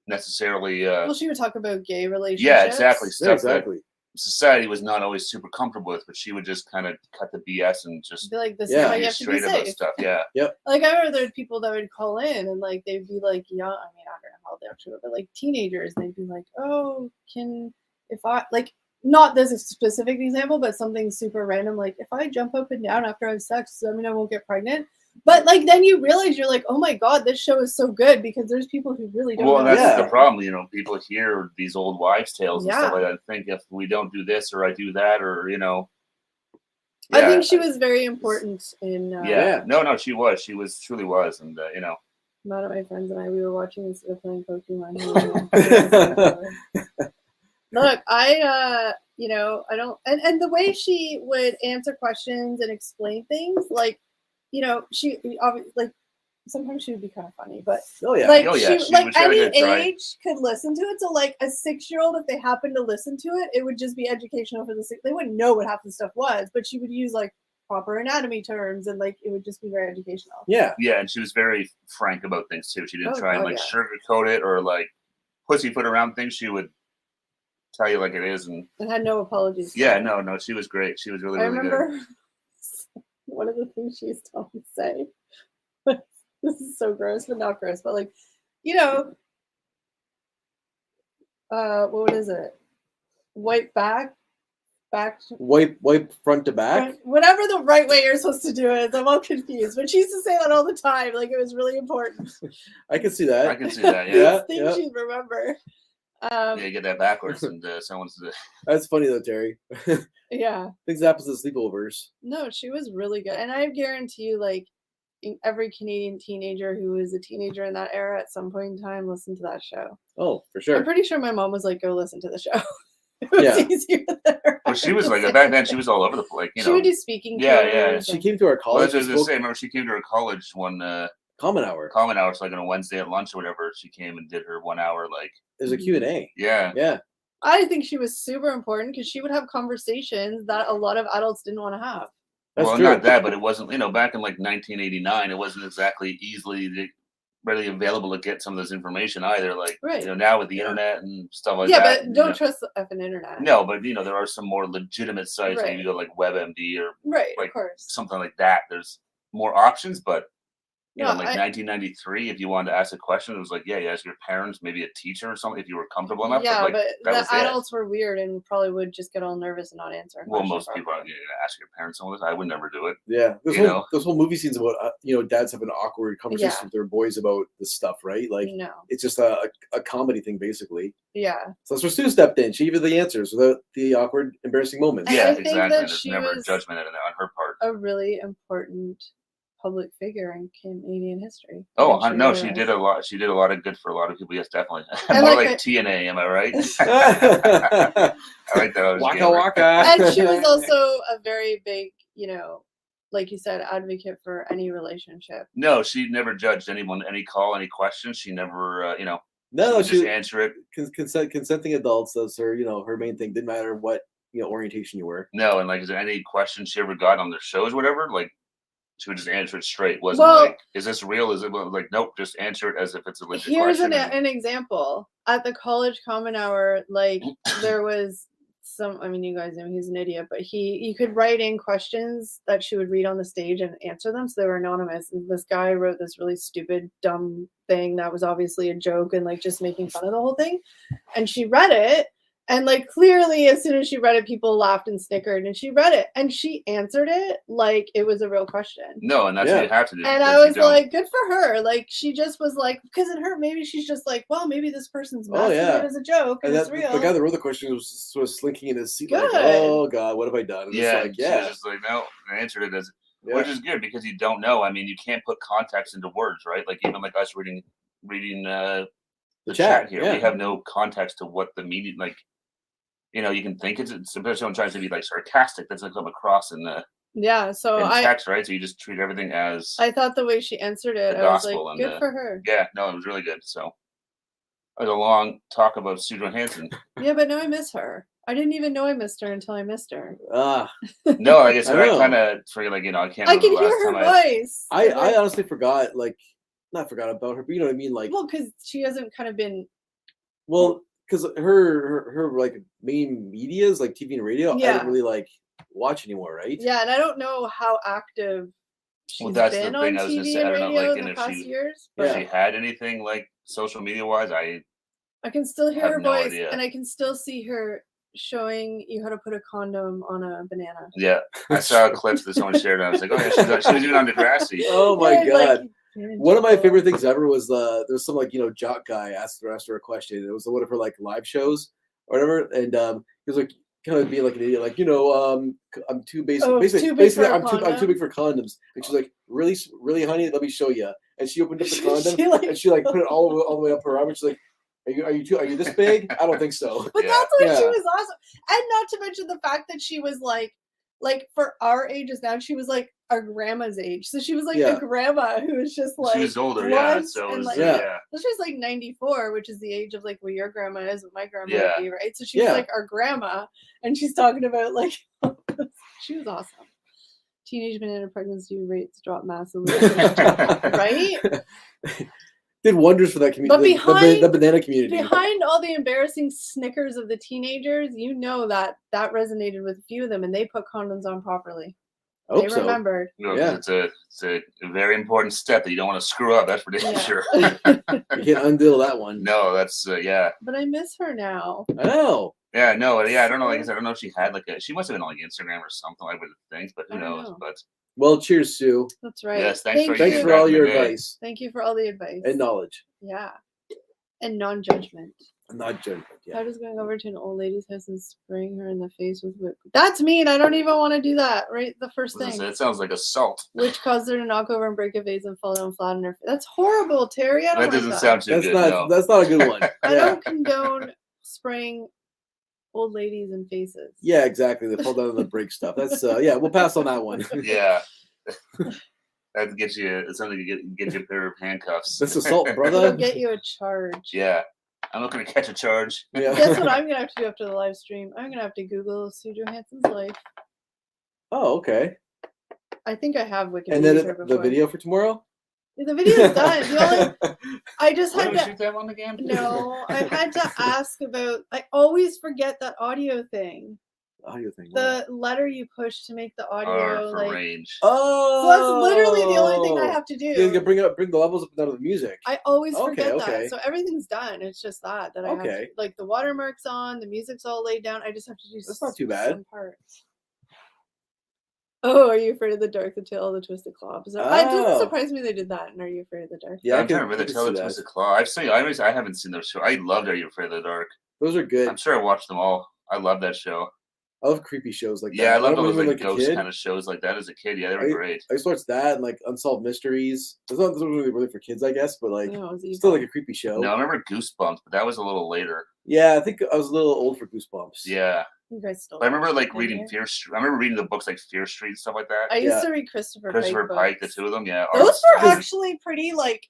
Speaker 1: necessarily.
Speaker 2: Well, she would talk about gay relationships.
Speaker 1: Yeah, exactly. Stuff that society was not always super comfortable with, but she would just kind of cut the BS and just
Speaker 2: be like, this is how you have to be safe.
Speaker 1: Stuff. Yeah.
Speaker 3: Yep.
Speaker 2: Like I remember there were people that would call in and like they'd be like, I mean, I don't know how they actually were, but like teenagers, they'd be like, oh, if I like not this specific example, but something super random, like if I jump up and down after I have sex, does that mean I won't get pregnant? But like then you realize you're like, oh my god, this show is so good because there's people who really don't.
Speaker 1: Well,
Speaker 2: know
Speaker 1: that's the problem. You know, people hear these old wives' tales and stuff like that. And think if we don't do this or I do that or you know.
Speaker 2: I think she was very important in.
Speaker 1: No, she was. She truly was, and you know.
Speaker 2: A lot of my friends and I, we were watching instead of playing Pokemon. Look, you know, I don't, and the way she would answer questions and explain things, like. You know, she obviously like sometimes she would be kind of funny, but she like any age could listen to it. So like a 6-year-old, if they happened to listen to it, it would just be educational for the 6. They wouldn't know what half the stuff was, but she would use like proper anatomy terms and like it would just be very educational.
Speaker 1: Yeah, and she was very frank about things too. She didn't try and like sugarcoat it or like pussyfoot around things. She would tell you like it is, and
Speaker 2: had no apologies.
Speaker 1: Yeah, no, she was great. She was really good.
Speaker 2: One of the things she used to always say, this is so gross, but not gross, but like, you know, what is it? Wipe back,
Speaker 3: wipe front to back.
Speaker 2: Whatever the right way you're supposed to do it. I'm all confused, but she used to say that all the time. Like it was really important.
Speaker 3: I can see that.
Speaker 1: Yeah.
Speaker 2: Things you'd remember.
Speaker 1: You get that backwards, and someone's.
Speaker 3: That's funny though, Terry.
Speaker 2: Yeah.
Speaker 3: Things happen to sleepovers.
Speaker 2: No, she was really good, and I guarantee you, like, every Canadian teenager who was a teenager in that era at some point in time listened to that show.
Speaker 3: Oh, for sure.
Speaker 2: I'm pretty sure my mom was like, "Go listen to the show." It was easier there.
Speaker 1: Well, she was like back then. She was all over the place. You know,
Speaker 2: she would do speaking.
Speaker 1: Yeah.
Speaker 3: She came to our college.
Speaker 1: Well, I was remember she came to our college one.
Speaker 3: Common hour.
Speaker 1: So like on a Wednesday at lunch or whatever, she came and did her 1 hour like.
Speaker 3: There's a Q&A.
Speaker 1: Yeah.
Speaker 2: I think she was super important because she would have conversations that a lot of adults didn't want to have.
Speaker 3: That's
Speaker 1: well,
Speaker 3: true.
Speaker 1: Not that, but it wasn't, you know, back in like 1989, it wasn't exactly readily available to get some of this information either. Like, you know, now with the internet and stuff like that.
Speaker 2: Yeah, but don't trust the effing internet.
Speaker 1: No, but, you know, there are some more legitimate sites where you go like WebMD or like
Speaker 2: of course.
Speaker 1: something like that. There's more options, but You
Speaker 2: No,
Speaker 1: know, like 1993, if you wanted to ask a question, it was like, yeah, you ask your parents, maybe a teacher or something, if you were comfortable enough.
Speaker 2: yeah,
Speaker 1: but, like,
Speaker 2: but
Speaker 1: that was
Speaker 2: the
Speaker 1: it.
Speaker 2: adults were weird and probably would just get all nervous and not answer. a
Speaker 1: Well,
Speaker 2: question
Speaker 1: most people are
Speaker 2: properly.
Speaker 1: going to ask your parents all this. I would never do it.
Speaker 3: Yeah,
Speaker 1: You know?
Speaker 3: those whole movie scenes about dads having awkward conversations
Speaker 2: Yeah.
Speaker 3: with their boys about this stuff, right? Like
Speaker 2: No.
Speaker 3: it's just a comedy thing basically.
Speaker 2: Yeah.
Speaker 3: So that's where Sue stepped in. She gave you the answers without the awkward, embarrassing moments.
Speaker 2: And
Speaker 1: Yeah,
Speaker 2: I think
Speaker 1: exactly.
Speaker 2: that
Speaker 1: And there's
Speaker 2: she
Speaker 1: never
Speaker 2: was
Speaker 1: judgment on her part.
Speaker 2: a really important public figure in Canadian history.
Speaker 1: Oh,
Speaker 2: I think
Speaker 1: no,
Speaker 2: really
Speaker 1: she
Speaker 2: was.
Speaker 1: did a lot. She did a lot of good for a lot of people. Yes, definitely.
Speaker 2: And
Speaker 1: More
Speaker 2: like
Speaker 1: like TNA, am I right?
Speaker 3: Waka
Speaker 1: I like that.
Speaker 3: waka.
Speaker 2: And she was also a very big, like you said, advocate for any relationship.
Speaker 1: No, she never judged anyone, any call, any questions. She never, she
Speaker 3: No,
Speaker 1: would
Speaker 3: she
Speaker 1: just answer it.
Speaker 3: consenting adults. That's her, her main thing. Didn't matter what orientation you were.
Speaker 1: No, and like, is there any questions she ever got on their shows, whatever? Like, she would just answer it straight. Wasn't
Speaker 2: Well-
Speaker 1: like, is this real? Is it like, nope? Just answer it as if it's a legit
Speaker 2: Here's
Speaker 1: question.
Speaker 2: an example. At the college common hour, like there was you guys know he's an idiot, but you could write in questions that she would read on the stage and answer them. So they were anonymous. And this guy wrote this really stupid, dumb thing that was obviously a joke and like just making fun of the whole thing. And she read it. And like clearly, as soon as she read it, people laughed and snickered. And she read it and she answered it like it was a real question.
Speaker 1: No, and that's what you have to do.
Speaker 2: And I was like, good for her. Like she just was like, because in her, maybe she's just like, well, maybe this person's messing it as a joke and it's real.
Speaker 3: The guy that wrote the question was sort of slinking in his seat,
Speaker 2: Good.
Speaker 3: like, "Oh God, what have I done?" And
Speaker 1: yeah,
Speaker 3: it's like,
Speaker 1: she was just like, no, I answered it as, which is good because you don't know. I mean, you can't put context into words, right? Like even like us reading the chat here, we have no context to what the meaning like. You can think it's especially someone tries to be like sarcastic. That's gonna come across in the text, right? So you just treat everything as.
Speaker 2: I thought the way she answered it, I was like, good for her.
Speaker 1: Yeah, no, it was really good. So it was a long talk about Sue Johansson.
Speaker 2: Yeah, but now I miss her. I didn't even know I missed her until I missed her.
Speaker 1: No, like I said, I kind of forget. Like I can't.
Speaker 2: I can hear her voice.
Speaker 3: I honestly forgot. Like, not forgot about her, but you know what I mean. Like,
Speaker 2: well, because she hasn't kind of been.
Speaker 3: Well, because her like main media is like TV and radio. I don't really like watch anymore, right?
Speaker 2: Yeah, and I don't know how active she's been on TV and radio in the past years.
Speaker 1: But if she had anything like social media wise, I
Speaker 2: can still hear her voice, and I can still see her showing you how to put a condom on a banana.
Speaker 1: Yeah, I saw clips that someone shared, and I was like, oh yeah, she was even on Degrassi.
Speaker 3: Oh my God. One of my favorite things ever was there was some jock guy asked her a question. It was one of her like live shows or whatever, and he was like kind of being like an idiot, like I'm too basic. Basically, I'm too big for condoms. And she's like, really, honey, let me show you. And she opened up the condom and she like put it all the way up her arm. And she's like, are you this big? I don't think so.
Speaker 2: But that's why she was awesome, and not to mention the fact that she was like for our ages now, she was like our grandma's age. So she was like a grandma who was just like
Speaker 1: she was older, So
Speaker 2: and,
Speaker 1: was,
Speaker 2: so she was like 94, which is the age of like where your grandma is, what my grandma would be, right? So she was like our grandma, and she's talking about like she was awesome. Teenage banana pregnancy rates drop massively, right?
Speaker 3: Did wonders for that community.
Speaker 2: But behind
Speaker 3: the banana community,
Speaker 2: behind all the embarrassing snickers of the teenagers, that resonated with a few of them, and they put condoms on properly. They remembered.
Speaker 1: No, it's a very important step that you don't want to screw up. That's for damn sure.
Speaker 3: You can't undo that one.
Speaker 1: No, that's
Speaker 2: But I miss her now.
Speaker 3: I know.
Speaker 1: Yeah, no, yeah, I don't know. Like I said, I don't know if she had she must have been on like Instagram or something. I would think, but who knows? But
Speaker 3: well, cheers, Sue.
Speaker 2: That's right.
Speaker 1: Yes,
Speaker 3: thanks for all your advice.
Speaker 2: Thank you for all the advice
Speaker 3: and knowledge.
Speaker 2: Yeah, and non-judgment.
Speaker 3: Not judgment. Yeah.
Speaker 2: I was going over to an old lady's house and spraying her in the face with whipped. That's mean. I don't even want to do that. Right, the first thing.
Speaker 1: It sounds like assault.
Speaker 2: Which caused her to knock over and break a vase and fall down flat on her face. That's horrible, Terry. I don't
Speaker 1: that doesn't sound too good.
Speaker 3: That's not a good one.
Speaker 2: I don't condone spraying old ladies in faces.
Speaker 3: Yeah, exactly. They fall down and the break stuff. That's we'll pass on that one.
Speaker 1: Yeah. That gets you something to get you a pair of handcuffs.
Speaker 3: That's assault, brother.
Speaker 2: It'll get you a charge.
Speaker 1: Yeah. I'm not going to catch a charge.
Speaker 3: Yeah.
Speaker 2: Guess what I'm going to have to do after the live stream? I'm going to have to Google Sue Johansson's life.
Speaker 3: Oh, okay.
Speaker 2: I think I have Wikipedia.
Speaker 3: And then the video for tomorrow?
Speaker 2: The video's done. I just had to
Speaker 1: shoot that one again.
Speaker 2: No, I had to ask about. I always forget that audio thing.
Speaker 3: Audio thing.
Speaker 2: The letter you push to make the audio
Speaker 1: for
Speaker 2: like.
Speaker 1: range.
Speaker 3: Oh,
Speaker 2: So that's literally the only thing I have to do.
Speaker 3: You can bring the levels up and down of the music.
Speaker 2: I always
Speaker 3: Okay,
Speaker 2: forget
Speaker 3: okay.
Speaker 2: that. So everything's done. It's just that I have to, like the watermark's on, the music's all laid down. I just have to do.
Speaker 3: That's not too bad.
Speaker 2: Some parts. Oh, Are You Afraid of the Dark? The Tale of the Twisted Claw. It doesn't surprise me they did that. And Are You Afraid of the Dark?
Speaker 3: Yeah,
Speaker 1: I'm trying to remember the Tale of the Twisted Claw. I haven't seen those shows. I loved Are You Afraid of the Dark?
Speaker 3: Those are good.
Speaker 1: I'm sure I watched them all. I love that show.
Speaker 3: I love creepy shows like that.
Speaker 1: Yeah, I love those
Speaker 3: like
Speaker 1: ghost kind of shows like that as a kid. Yeah, they were great.
Speaker 3: I used to watch that and like Unsolved Mysteries. Those aren't really for kids, I guess, but like still like a creepy show.
Speaker 1: No, I remember Goosebumps, but that was a little later.
Speaker 3: Yeah, I think I was a little old for Goosebumps.
Speaker 1: Yeah.
Speaker 2: You guys still.
Speaker 1: I remember like reading Fear Street. I remember reading the books like Fear Street and stuff like that.
Speaker 2: I used to read Christopher
Speaker 1: Pike, the two of them. Yeah,
Speaker 2: those were actually pretty like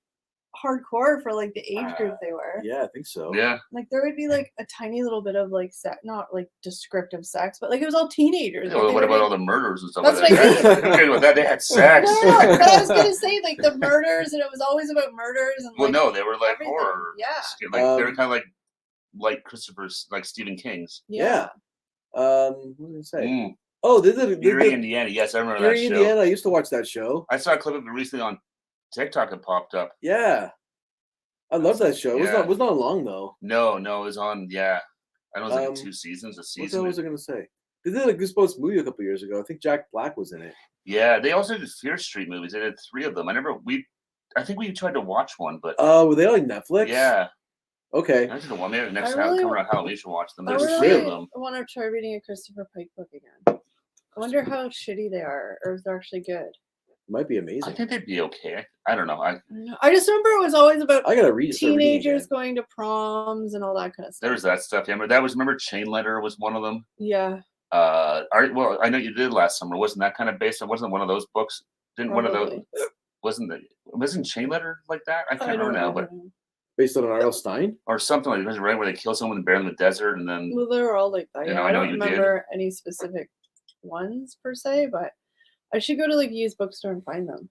Speaker 2: hardcore for like the age group they were.
Speaker 3: Yeah, I think so.
Speaker 1: Yeah.
Speaker 2: Like there would be like a tiny little bit of like sex, not like descriptive sex, but like it was all teenagers.
Speaker 1: Yeah, well, what about all the murders and stuff
Speaker 2: That's
Speaker 1: like that? Who cares about that? They had sex.
Speaker 2: No, but I was gonna say like the murders, and it was always about murders. And
Speaker 1: well,
Speaker 2: like,
Speaker 1: no, they were like
Speaker 2: everything.
Speaker 1: horror.
Speaker 2: Yeah.
Speaker 1: Like they were kind of like Christopher's, like Stephen King's.
Speaker 3: Yeah. What did I say? Oh,
Speaker 1: Erie, Indiana. Yes, I remember that show.
Speaker 3: Indiana. I used to watch that show.
Speaker 1: I saw a clip of it recently on TikTok. It popped up.
Speaker 3: Yeah. I love that show. It was not long though.
Speaker 1: No, it was on. Yeah, I don't know. It was like 2 seasons. A season.
Speaker 3: What was I gonna say? They did a Goosebumps movie a couple years ago. I think Jack Black was in it.
Speaker 1: Yeah, they also did Fear Street movies. They did 3 of them. I think we tried to watch one, but
Speaker 3: were they on Netflix?
Speaker 1: Yeah.
Speaker 3: Okay.
Speaker 1: I did one. Maybe next time come around Halloween, we should watch them. There's
Speaker 2: I
Speaker 1: 3 of them.
Speaker 2: I want to try reading a Christopher Pike book again. I wonder how shitty they are, or if they're actually good.
Speaker 3: Might be amazing.
Speaker 1: I think they'd be okay. I don't know.
Speaker 2: I just remember it was always about
Speaker 3: I gotta read
Speaker 2: teenagers going to proms and all that kind of stuff.
Speaker 1: There was that stuff. Yeah, remember Chain Letter was one of them.
Speaker 2: Yeah.
Speaker 1: Well, I know you did last summer. Wasn't that kind of based on? Wasn't one of those books? One of those? Wasn't Chain Letter like that? I can't remember now, but
Speaker 3: based on an R.L. Stein
Speaker 1: or something like that, right? Where they kill someone and bury them in the desert, and then
Speaker 2: well, they were all like that. Yeah, I don't remember
Speaker 1: did.
Speaker 2: any specific ones per se, but I should go to like used bookstore and find them.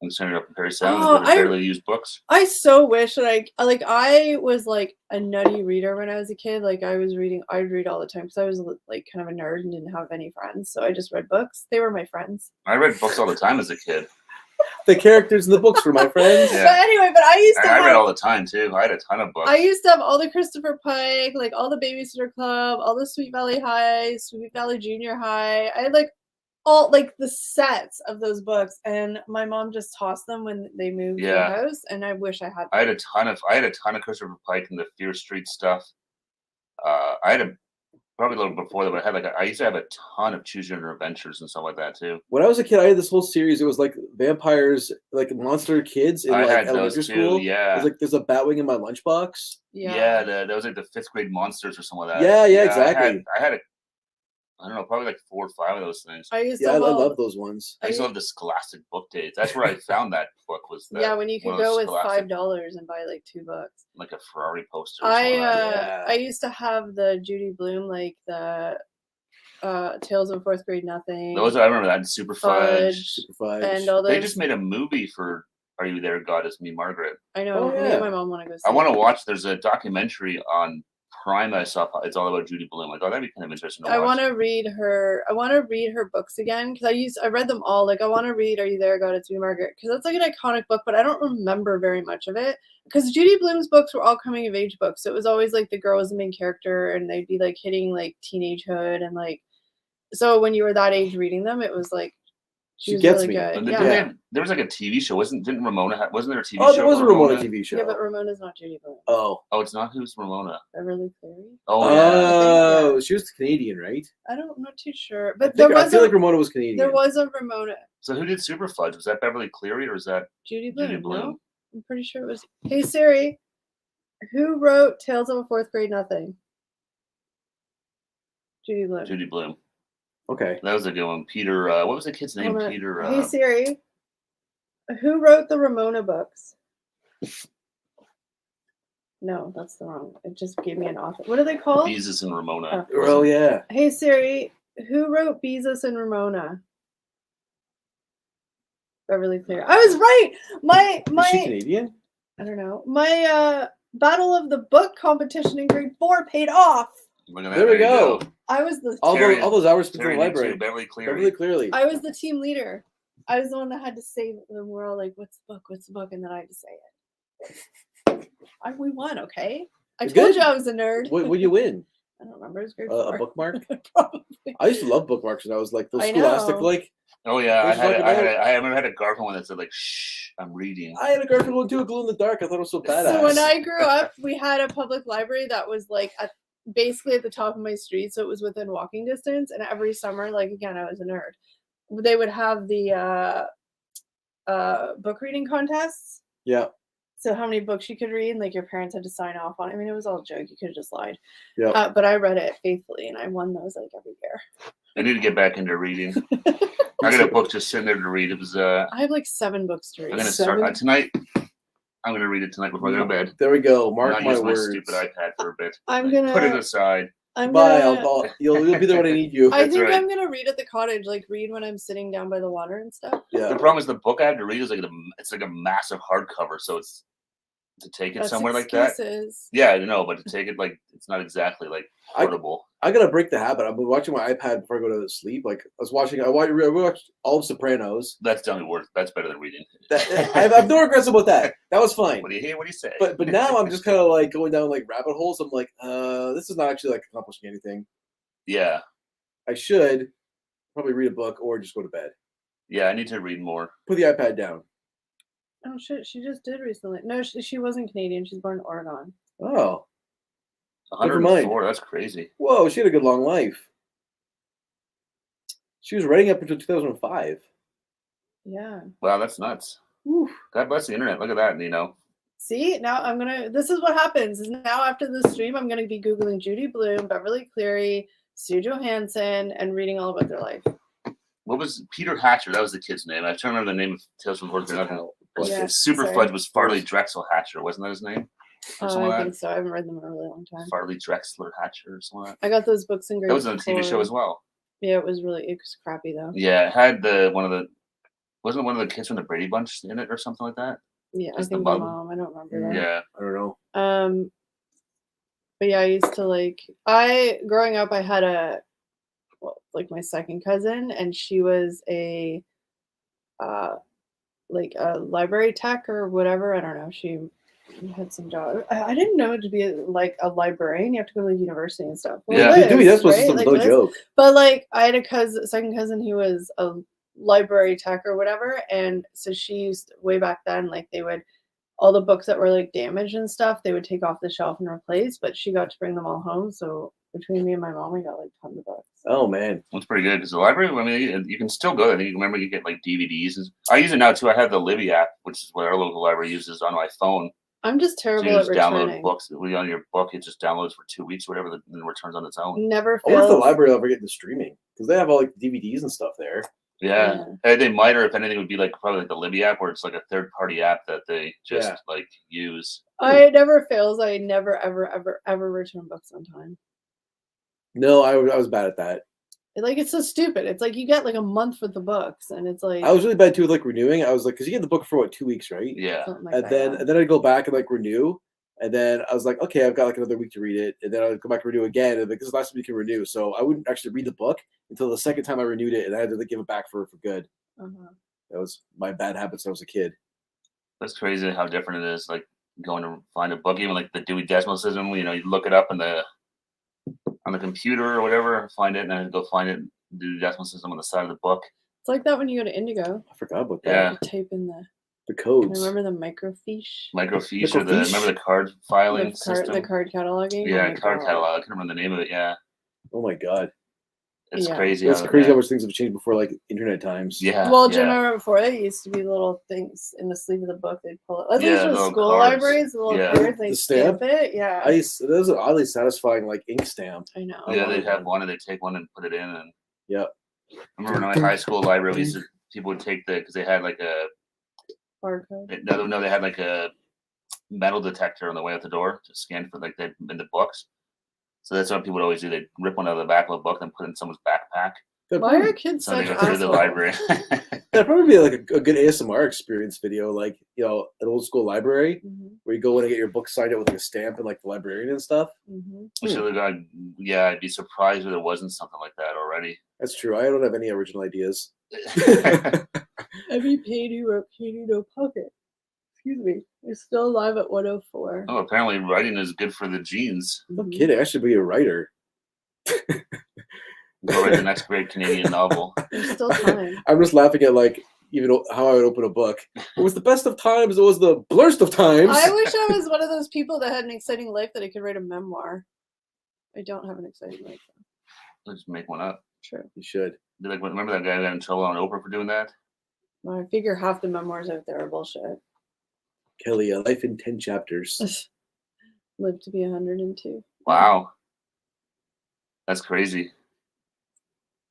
Speaker 1: And send it up in Perry Sound. Barely used books.
Speaker 2: I so wish that I was like a nutty reader when I was a kid. Like I'd read all the time because I was like kind of a nerd and didn't have any friends. So I just read books. They were my friends.
Speaker 1: I read books all the time as a kid.
Speaker 3: The characters in the books were my friends.
Speaker 2: Yeah. But anyway, I
Speaker 1: read all the time too. I had a ton of books.
Speaker 2: I used to have all the Christopher Pike, like all the Babysitter Club, all the Sweet Valley High, Sweet Valley Junior High. I had like all like the sets of those books, and my mom just tossed them when they moved to the house. And I wish I had them.
Speaker 1: I had a ton of Christopher Pike and the Fear Street stuff. I had probably a little before that, but I used to have a ton of Choose Your Own Adventures and stuff like that too.
Speaker 3: When I was a kid, I had this whole series. It was like vampires, like monster kids in like elementary school.
Speaker 1: Yeah,
Speaker 3: it was like there's a Batwing in my lunchbox.
Speaker 1: Yeah, that was like the 5th grade monsters or something like that.
Speaker 3: Yeah, exactly.
Speaker 1: I had I don't know, probably like 4 or 5 of those things.
Speaker 2: I
Speaker 3: love those ones.
Speaker 1: I used to love the Scholastic book days. That's where I found that book. Was that
Speaker 2: when you could go with $5 and buy like 2 books,
Speaker 1: like a Ferrari poster.
Speaker 2: I used to have the Judy Blume, like the Tales of 4th Grade Nothing.
Speaker 1: Those I remember that Super Fudge,
Speaker 2: and all those.
Speaker 1: They just made a movie for Are You There, God Is Me, Margaret.
Speaker 2: I know. Me and my mom want to go see.
Speaker 1: I want to watch. There's a documentary on Prime I saw. It's all about Judy Blume. I thought that'd be kind of interesting to watch.
Speaker 2: I want to read her books again because I read them all. Like I want to read Are You There, God It's Me, Margaret, because that's like an iconic book, but I don't remember very much of it because Judy Blume's books were all coming of age books. So it was always like the girl was the main character and they'd be like hitting like teenagehood and like. So when you were that age reading them, it was like she was
Speaker 3: gets
Speaker 2: really
Speaker 3: me.
Speaker 2: good.
Speaker 1: There was like a TV show. Wasn't there a TV show?
Speaker 3: Oh, there was a Ramona TV show.
Speaker 2: Yeah, but Ramona's not Judy Blume.
Speaker 3: Oh,
Speaker 1: it's not. Who's Ramona?
Speaker 2: Beverly Cleary.
Speaker 1: Oh, yeah.
Speaker 3: She was Canadian, right?
Speaker 2: I'm not too sure, but
Speaker 3: I feel like Ramona was Canadian.
Speaker 2: There was a Ramona.
Speaker 1: So who did Super Fudge? Was that Beverly Cleary or was that
Speaker 2: Judy Blume? No, I'm pretty sure it was. Hey Siri, who wrote Tales of a 4th Grade Nothing? Judy Blume.
Speaker 1: Judy Blume.
Speaker 3: Okay.
Speaker 1: That was a good one. Peter, what was the kid's name? Peter.
Speaker 2: Hey Siri, who wrote the Ramona books? No, that's the wrong. It just gave me an author. What are they called?
Speaker 1: Beezus and Ramona.
Speaker 3: Oh yeah.
Speaker 2: Hey Siri, who wrote Beezus and Ramona? Beverly Cleary. I was right. My
Speaker 3: Is she Canadian?
Speaker 2: I don't know. My Battle of the Book competition in grade 4 paid off.
Speaker 1: Look at that.
Speaker 3: There we
Speaker 1: you
Speaker 3: go.
Speaker 2: I was the
Speaker 3: All
Speaker 1: Terry-
Speaker 3: those hours spent in
Speaker 1: Terry
Speaker 3: the
Speaker 1: did too,
Speaker 3: library.
Speaker 1: Beverly Cleary.
Speaker 3: Beverly Clearly.
Speaker 2: I was the team leader. I was the one that had to say them. We're all like, "What's the book? What's the book?" And then I had to say it. We won. Okay. I
Speaker 3: Good.
Speaker 2: told you I was a nerd.
Speaker 3: What would you win?
Speaker 2: I don't remember. It was grade
Speaker 3: A
Speaker 2: 4.
Speaker 3: bookmark?
Speaker 2: Probably.
Speaker 3: I used to love bookmarks, and I was like those
Speaker 2: I
Speaker 3: scholastic
Speaker 2: know.
Speaker 3: like.
Speaker 1: Oh yeah,
Speaker 3: What you talking about?
Speaker 1: I remember I had a Garfield one that said like, "Shh, I'm reading."
Speaker 3: I had a Garfield one too, a glow in the dark. I thought it was so badass.
Speaker 2: So when I grew up, we had a public library that was like basically at the top of my street, so it was within walking distance. And every summer, like again, I was a nerd. They would have the book reading contests.
Speaker 3: Yeah.
Speaker 2: So how many books you could read, and like your parents had to sign off on it. I mean, it was all a joke. You could have just lied.
Speaker 3: Yeah.
Speaker 2: But I read it faithfully, and I won those like every year.
Speaker 1: I need to get back into reading. I got a book just sitting there to read. It was
Speaker 2: I have like 7 books to read.
Speaker 1: I'm gonna start tonight. I'm gonna read it tonight before I go to bed.
Speaker 3: There we go.
Speaker 1: I'll
Speaker 3: Mark my
Speaker 1: use my
Speaker 3: words.
Speaker 1: stupid iPad for a bit.
Speaker 2: I'm
Speaker 1: Like,
Speaker 2: gonna
Speaker 1: put it aside.
Speaker 3: Bye. You'll be there when I need you.
Speaker 2: I
Speaker 1: That's
Speaker 2: think
Speaker 1: right.
Speaker 2: I'm gonna read at the cottage, like read when I'm sitting down by the water and stuff.
Speaker 3: Yeah.
Speaker 1: The problem is the book I have to read is like it's like a massive hardcover, so it's to take it
Speaker 2: That's
Speaker 1: somewhere like that.
Speaker 2: excuses.
Speaker 1: Yeah, I know, but to take it like it's not exactly like portable.
Speaker 3: I gotta break the habit. I've been watching my iPad before I go to sleep. Like I watched all of Sopranos.
Speaker 1: That's definitely worth. That's better than reading.
Speaker 3: I have no regrets about that. That was fine.
Speaker 1: What do you hear? What do you say?
Speaker 3: But now I'm just kind of like going down like rabbit holes. I'm like, this is not actually like accomplishing anything.
Speaker 1: yeah,
Speaker 3: I should probably read a book or just go to bed.
Speaker 1: yeah, I need to read more.
Speaker 3: Put the iPad down.
Speaker 2: Oh shit, she just did recently. No, she wasn't Canadian. She's born in Oregon.
Speaker 3: Oh, Never mind.
Speaker 1: 104. That's crazy.
Speaker 3: whoa! She had a good long life. She was writing up until 2005.
Speaker 2: Yeah.
Speaker 1: Wow, that's nuts.
Speaker 3: Whew.
Speaker 1: God bless the internet. Look at that. You know.
Speaker 2: See, now I'm gonna. This is what happens. Is now after the stream, I'm gonna be googling Judy Bloom, Beverly Cleary, Sue Johansson, and reading all about their life.
Speaker 1: What was Peter Hatcher? That was the kid's name. I can't remember the name of Tales from the Forgotten.
Speaker 2: Yeah,
Speaker 1: Super
Speaker 2: sorry.
Speaker 1: Fudge was Farley Drexel Hatcher, wasn't that his name? Or something
Speaker 2: I
Speaker 1: like
Speaker 2: think so. I haven't read them in a really long time.
Speaker 1: Farley Drexler Hatcher or something like that.
Speaker 2: I got those books in grade
Speaker 1: That was on a TV show as well.
Speaker 2: Yeah, it was crappy though.
Speaker 1: Yeah, it had wasn't one of the kids from the Brady Bunch in it or something like that?
Speaker 2: Yeah, I
Speaker 1: Just the
Speaker 2: think my
Speaker 1: mug?
Speaker 2: mom. I don't remember that.
Speaker 1: Yeah.
Speaker 3: I don't know.
Speaker 2: But yeah, I used to growing up, I had my second cousin, and she was a library tech or whatever. I don't know. She had some job. I didn't know to be a librarian. You have to go to university and stuff. Well,
Speaker 1: Yeah.
Speaker 2: Liz,
Speaker 3: Dude, that's supposed
Speaker 2: right?
Speaker 3: to no
Speaker 2: Liz.
Speaker 3: joke.
Speaker 2: But I had a second cousin who was a library tech or whatever, and so she used way back then, they would all the books that were damaged and stuff, they would take off the shelf and replace, but she got to bring them all home. So between me and my mom, we got tons of books.
Speaker 3: Oh man,
Speaker 1: That's pretty good because the library. I mean, you can still go. I think you remember you get DVDs. I use it now too. I have the Libby app, which is what our local library uses on my phone.
Speaker 2: I'm just
Speaker 1: So
Speaker 2: terrible
Speaker 1: you
Speaker 2: at
Speaker 1: just download
Speaker 2: returning.
Speaker 1: books on your book. It just downloads for 2 weeks or whatever, then returns on its own.
Speaker 2: Never
Speaker 3: I wonder if the
Speaker 2: fails.
Speaker 3: library will ever get into streaming because they have all DVDs and stuff there.
Speaker 1: Yeah, they might, or if anything, would be probably the Libby app, where it's a third-party app that they just use.
Speaker 2: It never fails. I never ever return books on time.
Speaker 3: No, I was bad at that.
Speaker 2: It's so stupid. It's you get a month for the books, and it's
Speaker 3: I was really bad too with renewing. I was because you get the book for 2 weeks, right?
Speaker 1: Yeah.
Speaker 3: And then I'd go back and renew, and then I was okay, I've got another week to read it, and then I'd go back and renew again, and this is the last time you can renew. So I wouldn't actually read the book until the second time I renewed it, and I had to give it back for good.
Speaker 2: Uh-huh.
Speaker 3: That was my bad habits when I was a kid.
Speaker 1: That's crazy how different it is. Going to find a book, even the Dewey Decimal System. You look it up on the computer or whatever, find it, and then go find it. Do the decimal system on the side of the book.
Speaker 2: It's like that when you go to Indigo.
Speaker 3: I forgot about that.
Speaker 1: Yeah.
Speaker 2: You type in
Speaker 3: The codes.
Speaker 2: remember the microfiche?
Speaker 1: Microfiche or
Speaker 3: Microfiche?
Speaker 1: remember the card filing system?
Speaker 2: The card cataloging?
Speaker 1: Yeah,
Speaker 2: Oh my
Speaker 1: card
Speaker 2: God.
Speaker 1: catalog. I can't remember the name of it. Yeah,
Speaker 3: Oh my god,
Speaker 1: it's
Speaker 2: Yeah.
Speaker 1: crazy.
Speaker 3: it's crazy how much things have changed before internet times.
Speaker 1: Yeah.
Speaker 2: Well, do you
Speaker 1: yeah.
Speaker 2: remember before there used to be little things in the sleeve of the book they'd pull it. Like
Speaker 1: Yeah,
Speaker 2: these were
Speaker 1: little
Speaker 2: school
Speaker 1: cards.
Speaker 2: libraries, the little
Speaker 1: Yeah.
Speaker 2: cards, they
Speaker 3: The stamp?
Speaker 2: stamp it. Yeah.
Speaker 3: That was an oddly satisfying ink stamp.
Speaker 2: I know.
Speaker 1: Yeah, they'd have one and they'd take one and put it in. And
Speaker 3: Yep.
Speaker 1: I remember in my high school library, people would take because they had
Speaker 2: Barcode.
Speaker 1: no, they had a metal detector on the way out the door to scan for in the books. So that's what people would always do. They'd rip one out of the back of a book and put it in someone's backpack.
Speaker 3: Good
Speaker 2: Why
Speaker 3: point.
Speaker 2: are kids
Speaker 1: So they
Speaker 2: such
Speaker 1: go through the
Speaker 2: assholes?
Speaker 1: library.
Speaker 3: That'd probably be like a good ASMR experience video, like an old school library where you go in and get your book signed out with like a stamp and like the librarian and stuff.
Speaker 1: I'd be surprised if there wasn't something like that already.
Speaker 3: That's true. I don't have any original ideas.
Speaker 2: Every painting wrote Katie No Pocket. Excuse me. It's still alive at 104.
Speaker 1: Oh, apparently writing is good for the genes.
Speaker 3: No kidding. I should be a writer.
Speaker 1: Go write the next great Canadian novel.
Speaker 2: There's still time.
Speaker 3: I'm just laughing at like even how I would open a book. It was the best of times. It was the blurst of times.
Speaker 2: I wish I was one of those people that had an exciting life that I could write a memoir. I don't have an exciting life.
Speaker 1: Let's make one up.
Speaker 2: True.
Speaker 3: You should.
Speaker 1: Remember that guy got in trouble on Oprah for doing that?
Speaker 2: Well, I figure half the memoirs out there are bullshit.
Speaker 3: Kelly, a life in 10 chapters.
Speaker 2: Live to be 102.
Speaker 1: Wow. That's crazy.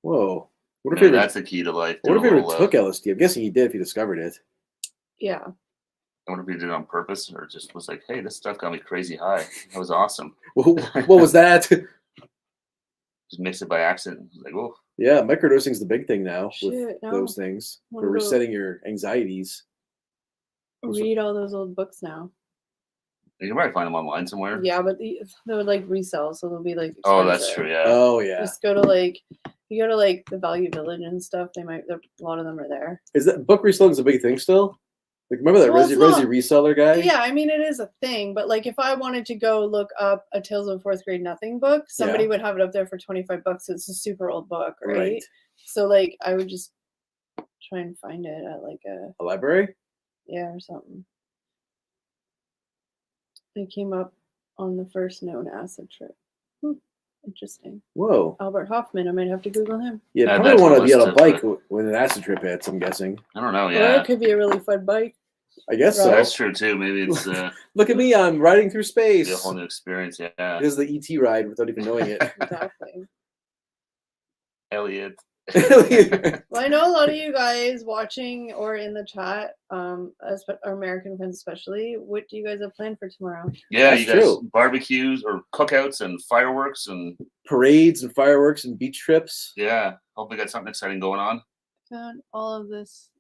Speaker 3: Whoa. What
Speaker 1: if that's the key to life?
Speaker 3: What if he ever took LSD? I'm guessing he did if he discovered it.
Speaker 2: Yeah.
Speaker 1: I wonder if he did it on purpose or just was like, hey, this stuff got me crazy high. That was awesome.
Speaker 3: What was that?
Speaker 1: Just mix it by accident. Like, oh.
Speaker 3: Yeah, microdosing's the big thing now with those things. For resetting your anxieties.
Speaker 2: Read all those old books now.
Speaker 1: You can probably find them online somewhere.
Speaker 2: Yeah, but they would like resell, so they'll be like expensive.
Speaker 1: Oh, that's true, yeah.
Speaker 3: Oh, yeah.
Speaker 2: Just go to like the Value Village and stuff. A lot of them are there.
Speaker 3: Is that book reselling is a big thing still? Like, remember that Resi reseller guy?
Speaker 2: Yeah, I mean, it is a thing, but like if I wanted to go look up a Tales of Fourth Grade Nothing book, somebody would have it up there for $25. It's a super old book, right? So like I would just try and find it at like a
Speaker 3: library?
Speaker 2: Yeah, or something. It came up on the first known acid trip. Interesting.
Speaker 3: Whoa.
Speaker 2: Albert Hoffman. I might have to Google him.
Speaker 3: Yeah, probably want to be on a bike when an acid trip hits, I'm guessing.
Speaker 1: I don't know, yeah.
Speaker 2: Or it could be a really fun bike.
Speaker 3: I guess so.
Speaker 1: That's true, too. Maybe it's...
Speaker 3: Look at me, I'm riding through space.
Speaker 1: It'll be a whole new experience, yeah.
Speaker 3: This is the E.T. ride without even knowing it.
Speaker 2: Exactly.
Speaker 1: Elliot.
Speaker 2: Well, I know a lot of you guys watching or in the chat, our American friends especially. What do you guys have planned for tomorrow?
Speaker 1: Yeah, you guys barbecues or cookouts and fireworks and
Speaker 3: parades and fireworks and beach trips.
Speaker 1: Yeah, hope we got something exciting going on.
Speaker 2: Found all of this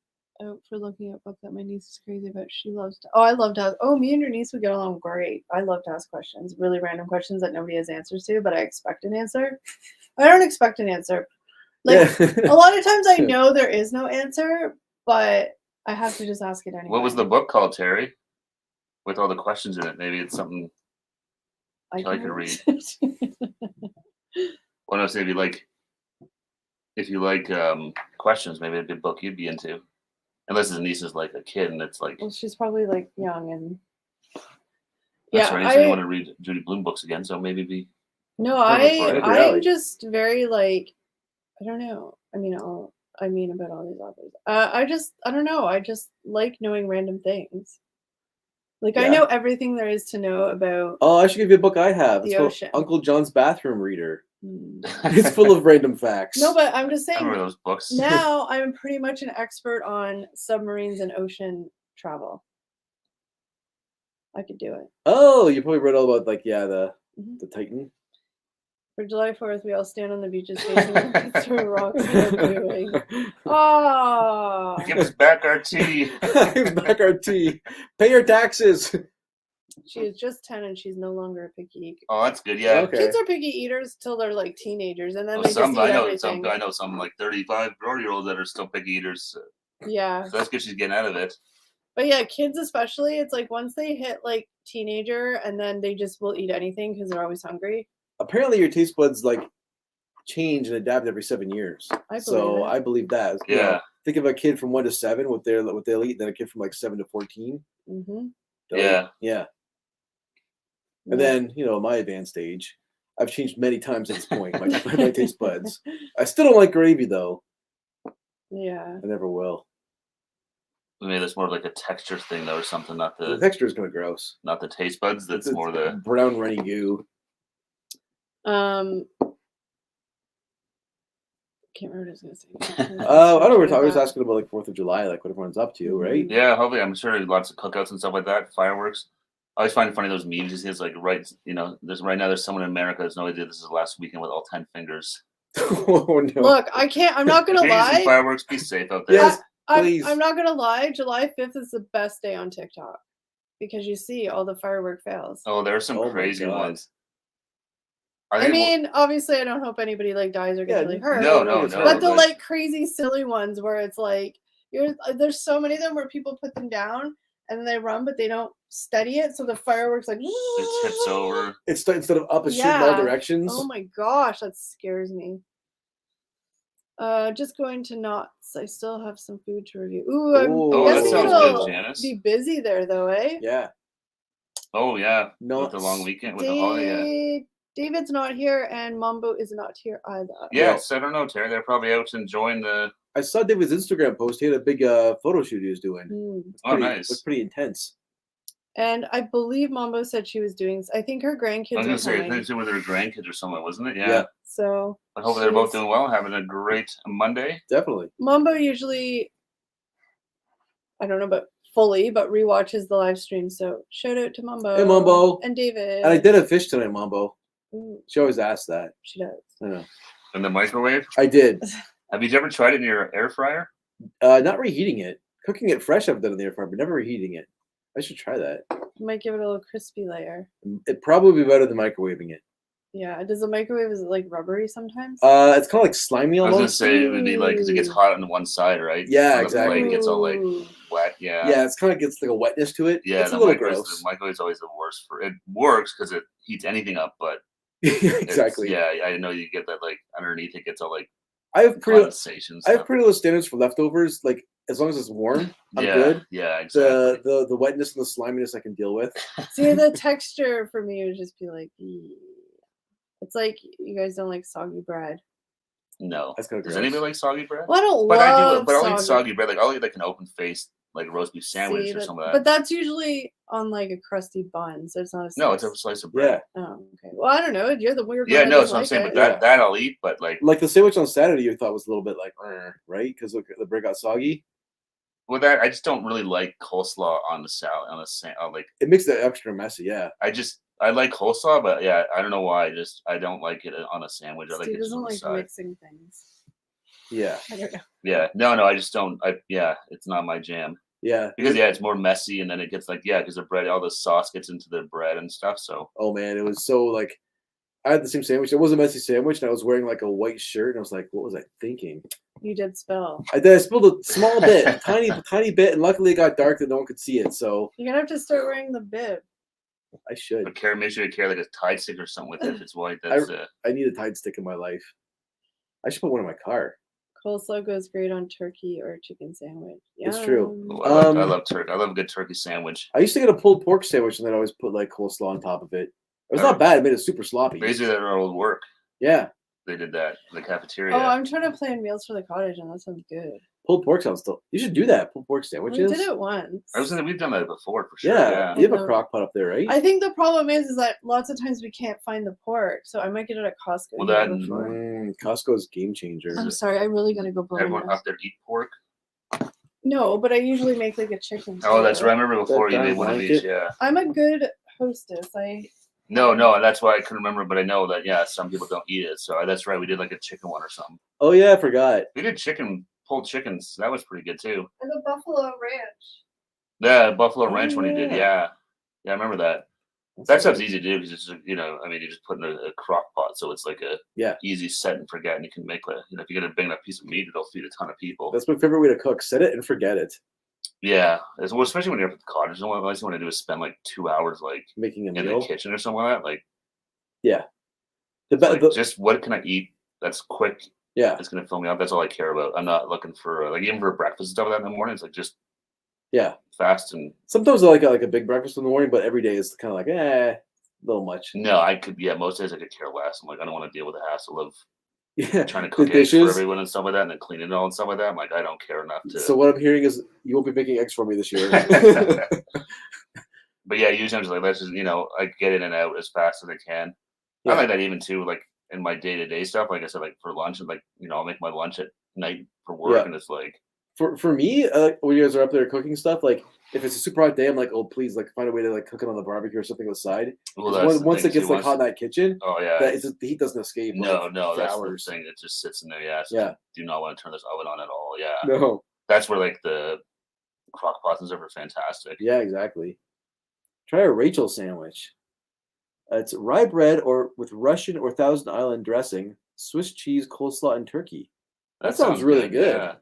Speaker 2: out for looking at book that my niece is crazy about. She loves to. Oh, I love to ask. Oh, me and your niece would get along great. I love to ask questions, really random questions that nobody has answers to, but I expect an answer. I don't expect an answer. Like a lot of times I know there is no answer, but I have to just ask it anyway.
Speaker 1: What was the book called, Terry? With all the questions in it. Maybe it's something I could read. Well, no, say if you like questions, maybe a good book you'd be into. Unless his niece is like a kid and it's like...
Speaker 2: Well, she's probably like young and...
Speaker 1: That's right. So you want to read Judy Blume books again, so maybe be...
Speaker 2: No, I'm just very like... I don't know. I mean about all these authors. I don't know. I just like knowing random things. Like I know everything there is to know about.
Speaker 3: Oh, I should give you a book I have.
Speaker 2: The ocean.
Speaker 3: Uncle John's Bathroom Reader. It's full of random facts.
Speaker 2: No, but I'm just saying.
Speaker 1: I remember those books.
Speaker 2: Now I'm pretty much an expert on submarines and ocean travel. I could do it.
Speaker 3: Oh, you probably read all about the Titan.
Speaker 2: For July 4th, we all stand on the beaches facing throw rocks. Oh,
Speaker 1: give us back our tea.
Speaker 3: Give us back our tea. Pay your taxes.
Speaker 2: She is just 10 and she's no longer a picky eater.
Speaker 1: Oh, that's good. Yeah.
Speaker 3: Okay.
Speaker 2: Kids are picky eaters till they're like teenagers, and then they just eat everything.
Speaker 1: I know some like 35, 40-year-olds that are still picky eaters.
Speaker 2: Yeah.
Speaker 1: So that's good. She's getting out of it.
Speaker 2: But yeah, kids especially, it's like once they hit like teenager, and then they just will eat anything because they're always hungry.
Speaker 3: Apparently, your taste buds change and adapt every 7 years. I believe that.
Speaker 1: Yeah.
Speaker 3: You know, think of a kid from 1 to 7, what they'll eat, then a kid from 7 to 14.
Speaker 2: Mm-hmm.
Speaker 3: Yeah. Yeah. And then, my advanced age, I've changed many times at this point, my taste buds. I still don't like gravy, though.
Speaker 2: Yeah.
Speaker 3: I never will.
Speaker 1: Maybe that's more of like a texture thing, though, or something. Not the
Speaker 3: texture is kind of gross.
Speaker 1: Not the taste buds. That's more the
Speaker 3: brown runny goo.
Speaker 2: Can't remember what I was going to say.
Speaker 3: I don't know. I was asking about 4th of July, what everyone's up to, right?
Speaker 1: Yeah, hopefully. I'm sure lots of cookouts and stuff like that, fireworks. I always find it funny those memes. It's like there's someone in America that's no idea this is last weekend with all 10 fingers.
Speaker 3: Oh no!
Speaker 2: Look, I'm not gonna lie.
Speaker 1: Fireworks, be safe out there.
Speaker 3: Yes, Please.
Speaker 2: I'm not gonna lie. July 5th is the best day on TikTok because you see all the firework fails.
Speaker 1: Oh, there's some
Speaker 3: Oh my
Speaker 1: crazy
Speaker 3: God.
Speaker 1: ones.
Speaker 2: I mean, obviously, I don't hope anybody like dies or gets really hurt.
Speaker 1: No,
Speaker 2: But the
Speaker 1: but-
Speaker 2: like crazy silly ones where it's like there's so many of them where people put them down and then they run, but they don't steady it, so the fireworks like
Speaker 1: it tips over.
Speaker 3: It's instead of up, it's shooting all directions.
Speaker 2: Oh my gosh, that scares me. Just going to Knott's. I still have some food to review. Ooh,
Speaker 3: Oh,
Speaker 2: I
Speaker 1: that
Speaker 2: guess
Speaker 1: sounds
Speaker 2: it'll
Speaker 1: good, Janice.
Speaker 2: be busy there though, eh?
Speaker 3: Yeah.
Speaker 1: Oh yeah,
Speaker 3: No,
Speaker 1: with the long weekend, with the holiday.
Speaker 2: David's not here, and Mombo is not here either.
Speaker 1: Yes, I don't know, Terry. They're probably out enjoying the.
Speaker 3: I saw David's Instagram post. He had a big photo shoot he was doing.
Speaker 1: Oh, nice.
Speaker 3: Looked pretty intense.
Speaker 2: And I believe Mombo said she was doing. I think her grandkids.
Speaker 1: I was gonna
Speaker 2: are
Speaker 1: say, I
Speaker 2: coming.
Speaker 1: think it was her grandkids or something, wasn't it? Yeah.
Speaker 3: Yeah.
Speaker 2: So.
Speaker 1: I hope they're both doing well, having a great Monday.
Speaker 3: Definitely.
Speaker 2: Mombo usually, I don't know, but fully, but rewatches the live stream. So shout out to Mombo.
Speaker 3: Hey, Mombo.
Speaker 2: And David.
Speaker 3: And I did have fish tonight, Mombo.
Speaker 2: Ooh,
Speaker 3: She always asks that.
Speaker 2: she does.
Speaker 3: I know.
Speaker 1: In the microwave.
Speaker 3: I did.
Speaker 1: Have you ever tried it in your air fryer?
Speaker 3: Not reheating it. Cooking it fresh, I've done in the air fryer, but never reheating it. I should try that.
Speaker 2: You might give it a little crispy layer.
Speaker 3: It'd probably be better than microwaving it.
Speaker 2: Yeah. Does the microwave, is it like rubbery sometimes?
Speaker 3: It's kind of like slimy
Speaker 1: I was gonna
Speaker 3: almost.
Speaker 1: say it would be like because it gets hot on one side, right?
Speaker 3: Yeah,
Speaker 1: On the
Speaker 3: exactly.
Speaker 1: plate, it gets all like
Speaker 2: Ooh.
Speaker 1: wet. Yeah.
Speaker 3: Yeah, it's kind of gets like a wetness to it.
Speaker 1: Yeah,
Speaker 3: It's a
Speaker 1: the
Speaker 3: little
Speaker 1: microwave's
Speaker 3: gross.
Speaker 1: always the worst for it. Works because it heats anything up, but
Speaker 3: Exactly.
Speaker 1: yeah, I know you get that like underneath it gets all like
Speaker 3: I have pretty
Speaker 1: condensation.
Speaker 3: I have
Speaker 1: stuff.
Speaker 3: pretty low standards for leftovers. Like as long as it's warm, I'm
Speaker 1: yeah,
Speaker 3: good.
Speaker 1: Yeah, exactly.
Speaker 3: The wetness and the sliminess I can deal with.
Speaker 2: See, the texture for me would just be like, "Eeh." It's like you guys don't like soggy bread.
Speaker 1: No.
Speaker 3: That's kind of
Speaker 1: Does
Speaker 3: gross.
Speaker 1: anybody like soggy bread?
Speaker 2: Well, I don't
Speaker 1: But
Speaker 2: love
Speaker 1: I do. But I'll eat soggy bread. Like I'll eat like an open faced like roast beef sandwich or something like that.
Speaker 2: But that's usually on like a crusty bun, so it's not a
Speaker 1: No, it's a
Speaker 2: slice.
Speaker 1: slice of bread.
Speaker 3: Yeah.
Speaker 2: Oh, okay. Well, I don't know. You're the weird
Speaker 1: Yeah,
Speaker 2: one.
Speaker 1: no,
Speaker 2: that
Speaker 1: that's what I'm
Speaker 2: doesn't
Speaker 1: saying.
Speaker 2: like
Speaker 1: But that I'll eat. But like
Speaker 3: Like the sandwich on Saturday, you thought was a little bit like, right? Because the bread got soggy.
Speaker 1: with that, I just don't really like coleslaw on the salad. Like
Speaker 3: It makes it extra messy. Yeah.
Speaker 1: I like coleslaw, but yeah, I don't know why. I don't like it on a sandwich. I like
Speaker 2: Steve
Speaker 1: it just
Speaker 2: doesn't
Speaker 1: on the
Speaker 2: like
Speaker 1: side.
Speaker 2: mixing things.
Speaker 3: Yeah.
Speaker 2: I don't know.
Speaker 1: Yeah, no, I just don't. It's not my jam.
Speaker 3: Yeah.
Speaker 1: Because it's more messy, and then it gets like because the bread, all the sauce gets into the bread and stuff. So
Speaker 3: Oh man, it was so like I had the same sandwich. It was a messy sandwich, and I was wearing like a white shirt, and I was like, "What was I thinking?"
Speaker 2: You did spill.
Speaker 3: I did. I spilled a small bit, tiny bit, and luckily it got dark that no one could see it. So
Speaker 2: You're gonna have to start wearing the bib.
Speaker 3: I should.
Speaker 1: but make sure you carry like a Tide stick or something with it if it's white. That's
Speaker 3: I need a Tide stick in my life. I should put one in my car.
Speaker 2: Coleslaw goes great on turkey or chicken sandwich.
Speaker 3: It's true.
Speaker 2: Yum.
Speaker 1: I love turkey. I love a good turkey sandwich.
Speaker 3: I used to get a pulled pork sandwich, and then I always put like coleslaw on top of it. It was not bad. It made it super sloppy.
Speaker 1: Basically, at our old work,
Speaker 3: Yeah,
Speaker 1: they did that in the cafeteria.
Speaker 2: Oh, I'm trying to plan meals for the cottage, and that sounds good.
Speaker 3: pulled pork sounds still. You should do that. Pulled pork
Speaker 2: We
Speaker 3: sandwiches.
Speaker 2: did it once.
Speaker 1: We've done that before for sure.
Speaker 3: Yeah, you have a crock pot up there, right?
Speaker 2: I think the problem is that lots of times we can't find the pork, so I might get it at Costco.
Speaker 1: Well,
Speaker 2: here
Speaker 1: that-
Speaker 2: before.
Speaker 3: Costco's game changer.
Speaker 2: I'm sorry, I'm really gonna go blow
Speaker 1: Everyone
Speaker 2: my nose.
Speaker 1: up there eat pork.
Speaker 2: No, but I usually make like a chicken.
Speaker 1: Oh, that's
Speaker 2: too.
Speaker 1: right. I remember before you
Speaker 3: That
Speaker 1: made one of
Speaker 3: blanket?
Speaker 1: these. Yeah.
Speaker 2: I'm a good hostess.
Speaker 1: No, that's why I couldn't remember. But I know that some people don't eat it. So that's right. We did like a chicken one or something.
Speaker 3: Oh yeah, I forgot.
Speaker 1: We did pulled chickens. That was pretty good too.
Speaker 2: And the Buffalo Ranch.
Speaker 1: Yeah, Buffalo Ranch
Speaker 3: Oh,
Speaker 1: one he did.
Speaker 3: yeah.
Speaker 1: Yeah, I remember that. That stuff's easy to do because it's you just put in a crock pot, so it's like a easy set and forget, and you can make if you get a big enough piece of meat, it'll feed a ton of people.
Speaker 3: That's my favorite way to cook. Set it and forget it.
Speaker 1: Yeah, especially when you're up at the cottage. The last thing you want to do is spend like 2 hours
Speaker 3: making a
Speaker 1: in
Speaker 3: meal
Speaker 1: the kitchen or something like that. Like just what can I eat that's quick?
Speaker 3: Yeah,
Speaker 1: it's gonna fill me up. That's all I care about. I'm not looking for even for breakfast and stuff like that in the morning. It's like just fast and.
Speaker 3: Sometimes I like a big breakfast in the morning, but every day is kind of like a little much.
Speaker 1: No, I could. Yeah, most days I could care less. I'm like I don't want to deal with the hassle of trying to
Speaker 3: the
Speaker 1: cook eggs for
Speaker 3: dishes.
Speaker 1: everyone and stuff like that, and then cleaning it all and stuff like that. I'm like I don't care enough to.
Speaker 3: So what I'm hearing is you won't be making eggs for me this year.
Speaker 1: But yeah, usually I'm just like let's just I get in and out as fast as I can.
Speaker 3: Yeah.
Speaker 1: I like that even too. Like in my day-to-day stuff, like I said, like for lunch and I'll make my lunch at night for work, and it's like.
Speaker 3: For me, when you guys are up there cooking stuff, like if it's a super hot day, I'm like, oh please, like find a way to like cook it on the barbecue or something on the side.
Speaker 1: Well,
Speaker 3: Once it gets like hot in that kitchen,
Speaker 1: oh yeah,
Speaker 3: the heat doesn't escape.
Speaker 1: No,
Speaker 3: for
Speaker 1: that's
Speaker 3: hours.
Speaker 1: the thing. It just sits in there. Yeah, so
Speaker 3: Yeah.
Speaker 1: do not want to turn this oven on at all. Yeah.
Speaker 3: No.
Speaker 1: that's where like the crock pots and stuff are fantastic.
Speaker 3: Yeah, exactly. Try a Rachel sandwich. It's rye bread or with Russian or Thousand Island dressing, Swiss cheese, coleslaw, and turkey. That sounds really good.
Speaker 1: Yeah.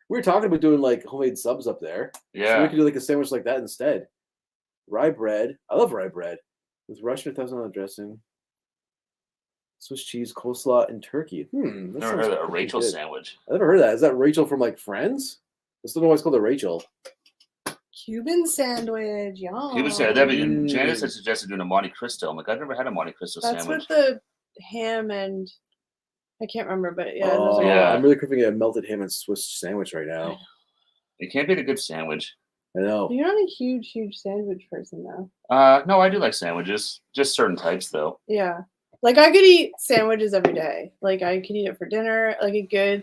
Speaker 3: We were talking about doing like homemade subs up there.
Speaker 1: Yeah.
Speaker 3: So we could do like a sandwich like that instead. Rye bread. I love rye bread. With Russian or Thousand Island dressing, Swiss cheese, coleslaw, and turkey.
Speaker 1: Never heard of a Rachel sandwich.
Speaker 3: I never heard of that. Is that Rachel from like Friends? I still don't know why it's called a Rachel.
Speaker 2: Cuban sandwich, yum.
Speaker 1: Cuban sandwich. Janice had suggested doing a Monte Cristo. I'm like, I've never had a Monte Cristo
Speaker 2: That's
Speaker 1: sandwich.
Speaker 2: with the ham and I can't remember, but yeah.
Speaker 3: Oh,
Speaker 1: Yeah.
Speaker 3: I'm really craving a melted ham and Swiss sandwich right now.
Speaker 1: It can't be a good sandwich.
Speaker 3: I know.
Speaker 2: You're not a huge sandwich person though.
Speaker 1: No, I do like sandwiches. Just certain types though.
Speaker 2: Yeah. Like I could eat sandwiches every day. Like I could eat it for dinner. Like a good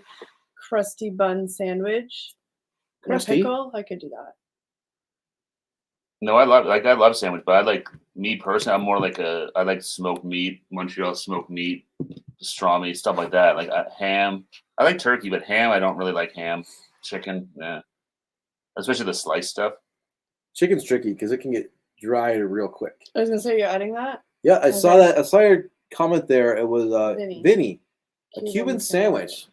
Speaker 2: crusty bun sandwich. And a
Speaker 3: Crusty?
Speaker 2: pickle, I could do that.
Speaker 1: No, I love sandwich, but I like me personally. I'm more like I like smoked meat, Montreal smoked meat, pastrami, stuff like that. Like ham. I like turkey, but ham I don't really like ham. Chicken, yeah. Especially the sliced stuff.
Speaker 3: Chicken's tricky because it can get dry real quick.
Speaker 2: I was gonna say you're adding that.
Speaker 3: Yeah, I saw that. I saw your comment there. It was Vinny. A Cuban sandwich.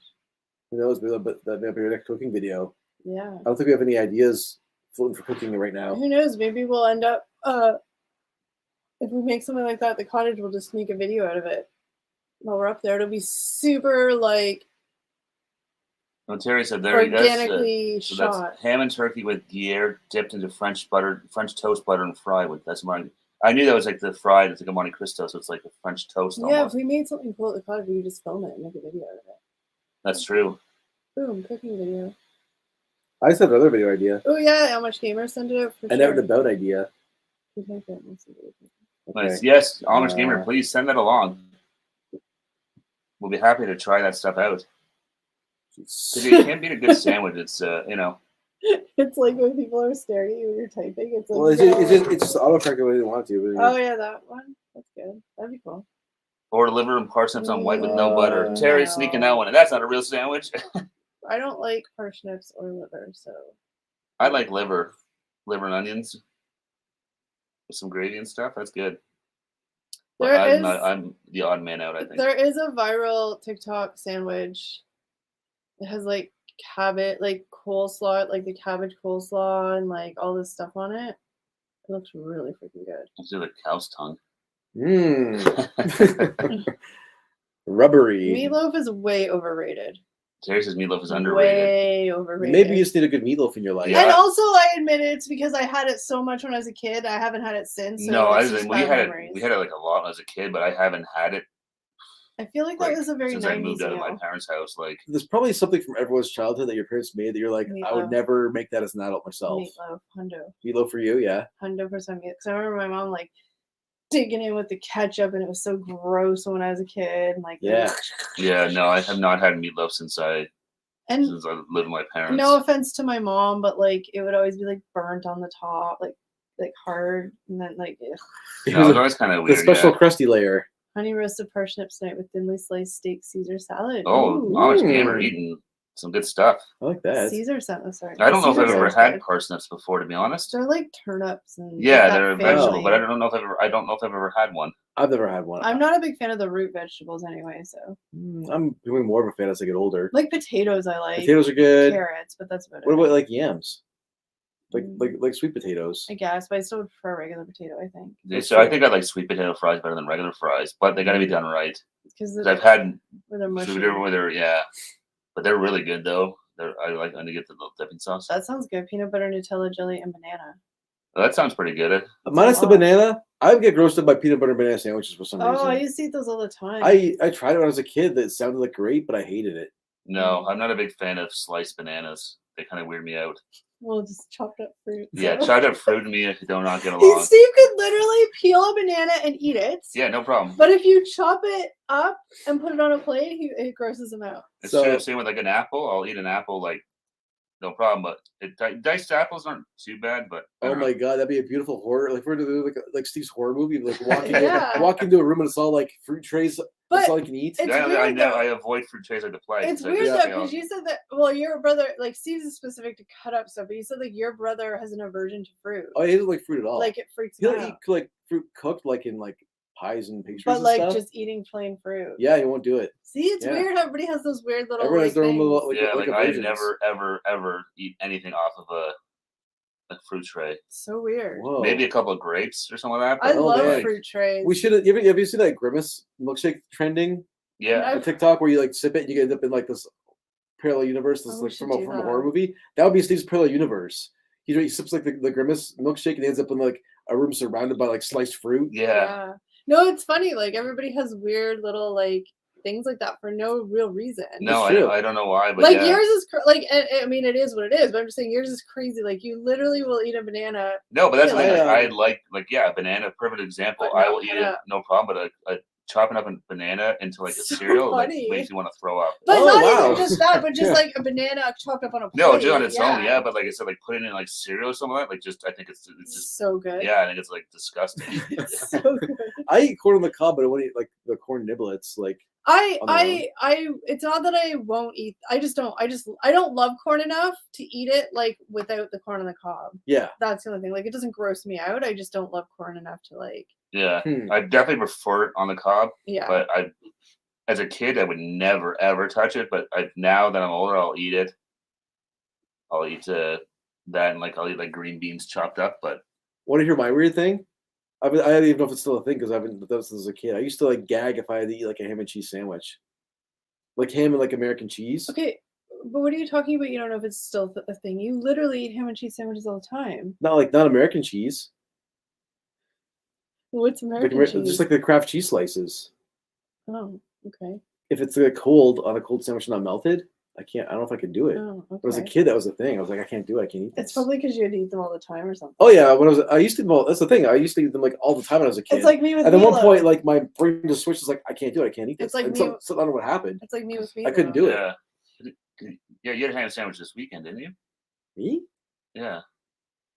Speaker 3: Who knows? But that may be our next cooking video.
Speaker 2: Yeah.
Speaker 3: I don't think we have any ideas floating for cooking right now.
Speaker 2: Who knows? Maybe we'll end up if we make something like that at the cottage, we'll just make a video out of it. While we're up there, it'll be super like
Speaker 1: No, Terry said there
Speaker 2: organically
Speaker 1: so
Speaker 2: shot.
Speaker 1: that's ham and turkey with Gruyere dipped into French toast butter and fried with. That's my. I knew that was like the fried. It's like a Monte Cristo, so it's like a French toast.
Speaker 2: Yeah,
Speaker 1: Almost.
Speaker 2: if we made something cool at the cottage, we could just film it and make a video out of it.
Speaker 1: That's true.
Speaker 2: Boom, cooking video.
Speaker 3: I said another video idea.
Speaker 2: Oh yeah, How Much Gamer sent it out for
Speaker 3: And
Speaker 2: sure.
Speaker 3: out and about idea.
Speaker 2: Okay.
Speaker 1: Nice. Yes, Amish Gamer, please send that along. We'll be happy to try that stuff out. It can't be a good sandwich. It's
Speaker 2: It's like when people are staring at you when you're typing. It's like
Speaker 3: Well, it's just autocorrect the way they want to.
Speaker 2: oh yeah, that one. That's good. That'd be cool.
Speaker 1: Or liver and parsnips on white with no butter. Terry's sneaking that one, and that's not a real sandwich.
Speaker 2: I don't like parsnips or liver, so
Speaker 1: I like liver and onions with some gravy and stuff. That's good. I'm the odd man out, I think.
Speaker 2: There is a viral TikTok sandwich. It has like cabbage, like coleslaw, like the cabbage coleslaw, and like all this stuff on it. It looks really freaking good.
Speaker 1: Let's do the cow's tongue.
Speaker 3: Rubbery.
Speaker 2: Meatloaf is way overrated.
Speaker 1: Terry says meatloaf is underrated.
Speaker 2: Way overrated.
Speaker 3: Maybe you just need a good meatloaf in your life.
Speaker 1: Yeah.
Speaker 2: And also, I admit it's because I had it so much when I was a kid. I haven't had it since. So
Speaker 1: No,
Speaker 2: it's just
Speaker 1: we
Speaker 2: bad
Speaker 1: had
Speaker 2: memories.
Speaker 1: it like a lot as a kid, but I haven't had it.
Speaker 2: I feel like that was a very
Speaker 1: since
Speaker 2: 90s
Speaker 1: I moved out of my
Speaker 2: meal.
Speaker 1: parents' house. Like
Speaker 3: There's probably something from everyone's childhood that your parents made that you're like, I would
Speaker 2: Meatloaf.
Speaker 3: never make that as an adult myself.
Speaker 2: Meatloaf, hundo.
Speaker 3: Meatloaf for you, yeah.
Speaker 2: 100% meatloaf. Because I remember my mom like digging in with the ketchup, and it was so gross when I was a kid. Like
Speaker 3: Yeah.
Speaker 1: yeah, no, I have not had meatloaf since I
Speaker 2: and
Speaker 1: lived with my parents.
Speaker 2: no offense to my mom, but like it would always be like burnt on the top, like hard, and then like ugh.
Speaker 1: No, it was always kind of
Speaker 3: The
Speaker 1: weird.
Speaker 3: special
Speaker 1: Yeah.
Speaker 3: crusty layer.
Speaker 2: Honey roasted parsnips tonight with thinly sliced steak Caesar salad.
Speaker 1: Oh,
Speaker 2: Ooh.
Speaker 1: Amish Gamer eating some good stuff.
Speaker 3: I like that.
Speaker 2: Caesar salad. Sorry,
Speaker 1: I don't know if
Speaker 2: Caesar
Speaker 1: I've ever
Speaker 2: salad's
Speaker 1: had
Speaker 2: good.
Speaker 1: parsnips before, to be honest.
Speaker 2: They're like turnips and
Speaker 1: Yeah,
Speaker 2: like that
Speaker 1: they're a
Speaker 2: family.
Speaker 1: vegetable, but I don't know if I've ever had one.
Speaker 3: I've never had one.
Speaker 2: I'm not a big fan of the root vegetables anyway, so
Speaker 3: I'm becoming more of a fan as I get older.
Speaker 2: like potatoes I like.
Speaker 3: Potatoes are good.
Speaker 2: Carrots, but that's about
Speaker 3: What
Speaker 2: it.
Speaker 3: about like yams? Like sweet potatoes.
Speaker 2: I guess, but I still would prefer regular potato, I think.
Speaker 3: That's
Speaker 1: So I
Speaker 3: true.
Speaker 1: think I like sweet potato fries better than regular fries, but they got to be done right.
Speaker 2: Because
Speaker 1: 'Cause I've had
Speaker 2: they're mushy.
Speaker 1: food where they're but they're really good though. I like to get the little dipping sauce.
Speaker 2: That sounds good. Peanut butter, Nutella, jelly, and banana.
Speaker 1: Well, that sounds pretty good.
Speaker 3: Minus the
Speaker 2: lot.
Speaker 3: banana, I would get grossed up by peanut butter and banana sandwiches for some
Speaker 2: Oh,
Speaker 3: reason.
Speaker 2: I used to eat those all the time.
Speaker 3: I tried it when I was a kid. That sounded like great, but I hated it.
Speaker 1: No, I'm not a big fan of sliced bananas. They kind of weird me out.
Speaker 2: Well, just chopped up fruit.
Speaker 1: Yeah, try to fruit and me if you do not get
Speaker 2: Steve
Speaker 1: along.
Speaker 2: could literally peel a banana and eat it.
Speaker 1: Yeah, no problem.
Speaker 2: But if you chop it up and put it on a plate, it grosses him out.
Speaker 1: It's
Speaker 3: So-
Speaker 1: the same with like an apple. I'll eat an apple like no problem, but diced apples aren't too bad. But I
Speaker 3: Oh
Speaker 1: don't know.
Speaker 3: my god, that'd be a beautiful horror. Like we're gonna do like Steve's horror movie, like walking
Speaker 2: Yeah.
Speaker 3: walk into a room and it's all like fruit trays. That's
Speaker 2: But
Speaker 3: all you can eat.
Speaker 2: it's
Speaker 1: I
Speaker 2: weird,
Speaker 1: know
Speaker 2: though.
Speaker 1: I avoid fruit trays like the plague.
Speaker 2: It's
Speaker 1: I
Speaker 2: weird
Speaker 1: just,
Speaker 2: though,
Speaker 1: you know,
Speaker 2: because you said that. Well, your brother, like Steve's is specific to cut up stuff, but you said like your brother has an aversion to fruit.
Speaker 3: Oh, he doesn't like fruit at all.
Speaker 2: Like it freaks
Speaker 3: He'll
Speaker 2: him
Speaker 3: eat
Speaker 2: out.
Speaker 3: like fruit cooked, like in like pies and pastries
Speaker 2: But
Speaker 3: and
Speaker 2: like
Speaker 3: stuff.
Speaker 2: just eating plain fruit.
Speaker 3: Yeah, he won't do it.
Speaker 2: See, it's
Speaker 3: Yeah.
Speaker 2: weird how everybody has those weird little.
Speaker 3: Everyone
Speaker 2: like,
Speaker 3: has their own little
Speaker 2: things.
Speaker 3: like
Speaker 1: I
Speaker 3: aversions.
Speaker 1: never ever eat anything off of a fruit tray.
Speaker 2: So weird.
Speaker 3: Whoa.
Speaker 1: Maybe a couple of grapes or something like that.
Speaker 2: I
Speaker 1: but,
Speaker 2: love
Speaker 3: man.
Speaker 2: fruit trays.
Speaker 3: We should have. Have you seen that Grimace milkshake trending
Speaker 1: Yeah.
Speaker 3: on TikTok where you like sip it and you end up in like this parallel universe? This
Speaker 2: Oh,
Speaker 3: is
Speaker 2: we
Speaker 3: like
Speaker 2: should
Speaker 3: from
Speaker 2: do
Speaker 3: a
Speaker 2: that.
Speaker 3: horror movie. That would be Steve's parallel universe. He sips like the Grimace milkshake and he ends up in like a room surrounded by like sliced fruit.
Speaker 1: Yeah.
Speaker 2: No, it's funny. Like everybody has weird little like things like that for no real reason.
Speaker 1: No,
Speaker 3: It's true.
Speaker 1: I don't know why, but
Speaker 2: like
Speaker 1: yeah.
Speaker 2: yours is like I mean it is what it is, but I'm just saying yours is crazy. Like you literally will eat a banana.
Speaker 1: No, but that's the thing.
Speaker 3: Yeah.
Speaker 1: I like a banana. Perfect example.
Speaker 2: But
Speaker 1: I
Speaker 2: not
Speaker 1: will eat
Speaker 2: cut
Speaker 1: it,
Speaker 2: up.
Speaker 1: no problem. But chopping up a banana into like a
Speaker 2: So
Speaker 1: cereal like
Speaker 2: funny.
Speaker 1: makes you want to throw up.
Speaker 2: But
Speaker 3: Oh,
Speaker 2: not
Speaker 3: wow.
Speaker 2: even just that, but just
Speaker 3: Yeah.
Speaker 2: like a banana chopped up on a plate.
Speaker 1: No, just on its own, yeah. But like I said, like putting it in like cereal or something like that, like just I think it's just
Speaker 2: So good.
Speaker 1: yeah. I think it's like disgusting.
Speaker 2: It's so good.
Speaker 3: I eat corn on the cob, but I won't eat like the corn niblets. Like
Speaker 2: I it's not that I won't eat. I don't love corn enough to eat it like without the corn on the cob.
Speaker 3: yeah.
Speaker 2: That's the only thing. Like it doesn't gross me out. I just don't love corn enough to like.
Speaker 1: Yeah,
Speaker 3: Hmm.
Speaker 1: I definitely prefer it on the cob.
Speaker 2: Yeah.
Speaker 1: But as a kid, I would never ever touch it. But now that I'm older, I'll eat it. I'll eat that, and like I'll eat like green beans chopped up. But
Speaker 3: Want to hear my weird thing? I don't even know if it's still a thing because I've been done this as a kid. I used to like gag if I had to eat like a ham and cheese sandwich, like ham and like American cheese.
Speaker 2: Okay, but what are you talking about? You don't know if it's still a thing. You literally eat ham and cheese sandwiches all the time.
Speaker 3: Not American cheese.
Speaker 2: What's American cheese?
Speaker 3: Just like the Kraft cheese slices.
Speaker 2: Oh, okay.
Speaker 3: If it's like cold on a cold sandwich, not melted, I can't. I don't know if I could do it.
Speaker 2: Oh, okay.
Speaker 3: But as a kid, that was the thing. I was like, I can't do it. I can't eat this.
Speaker 2: It's probably because you had to eat them all the time or something.
Speaker 3: Oh yeah, I used to eat them all. That's the thing. I used to eat them like all the time when I was a kid.
Speaker 2: It's like me with
Speaker 3: and then one
Speaker 2: meatloaf.
Speaker 3: point, like my brain just switched. It's like I can't do it. I can't eat this.
Speaker 2: It's like
Speaker 3: and
Speaker 2: me-
Speaker 3: so I don't know what happened.
Speaker 2: It's like me with meatloaf.
Speaker 3: I couldn't do it.
Speaker 1: yeah, you had a ham sandwich this weekend, didn't you?
Speaker 3: Me?
Speaker 1: Yeah.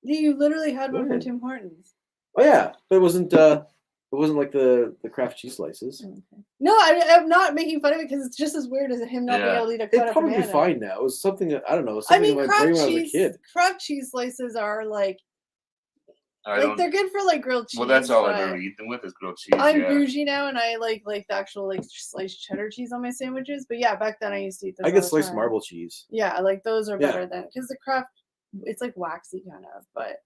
Speaker 2: Yeah, you literally had one from
Speaker 3: When?
Speaker 2: Tim Hortons.
Speaker 3: Oh yeah, but it wasn't like the Kraft cheese slices.
Speaker 2: Okay. No, I'm not making fun of it because it's just as weird as him not being
Speaker 1: Yeah.
Speaker 2: able to eat a cut
Speaker 3: It'd
Speaker 2: up
Speaker 3: probably be
Speaker 2: banana.
Speaker 3: fine now. It was something that I don't know.
Speaker 2: I
Speaker 3: Something
Speaker 2: mean,
Speaker 3: in my brain
Speaker 2: Kraft
Speaker 3: when I was a kid.
Speaker 2: cheese slices are like
Speaker 1: I don't.
Speaker 2: they're good for like grilled cheese.
Speaker 1: Well, that's all I've
Speaker 2: but
Speaker 1: ever eaten with is grilled cheese.
Speaker 2: I'm
Speaker 1: yeah.
Speaker 2: bougie now, and I like the actual like sliced cheddar cheese on my sandwiches. But yeah, back then I used to eat those.
Speaker 3: I
Speaker 2: all
Speaker 3: get
Speaker 2: the
Speaker 3: sliced
Speaker 2: time.
Speaker 3: marble cheese.
Speaker 2: Yeah, like those are
Speaker 3: Yeah.
Speaker 2: better than because the Kraft, it's like waxy kind of. But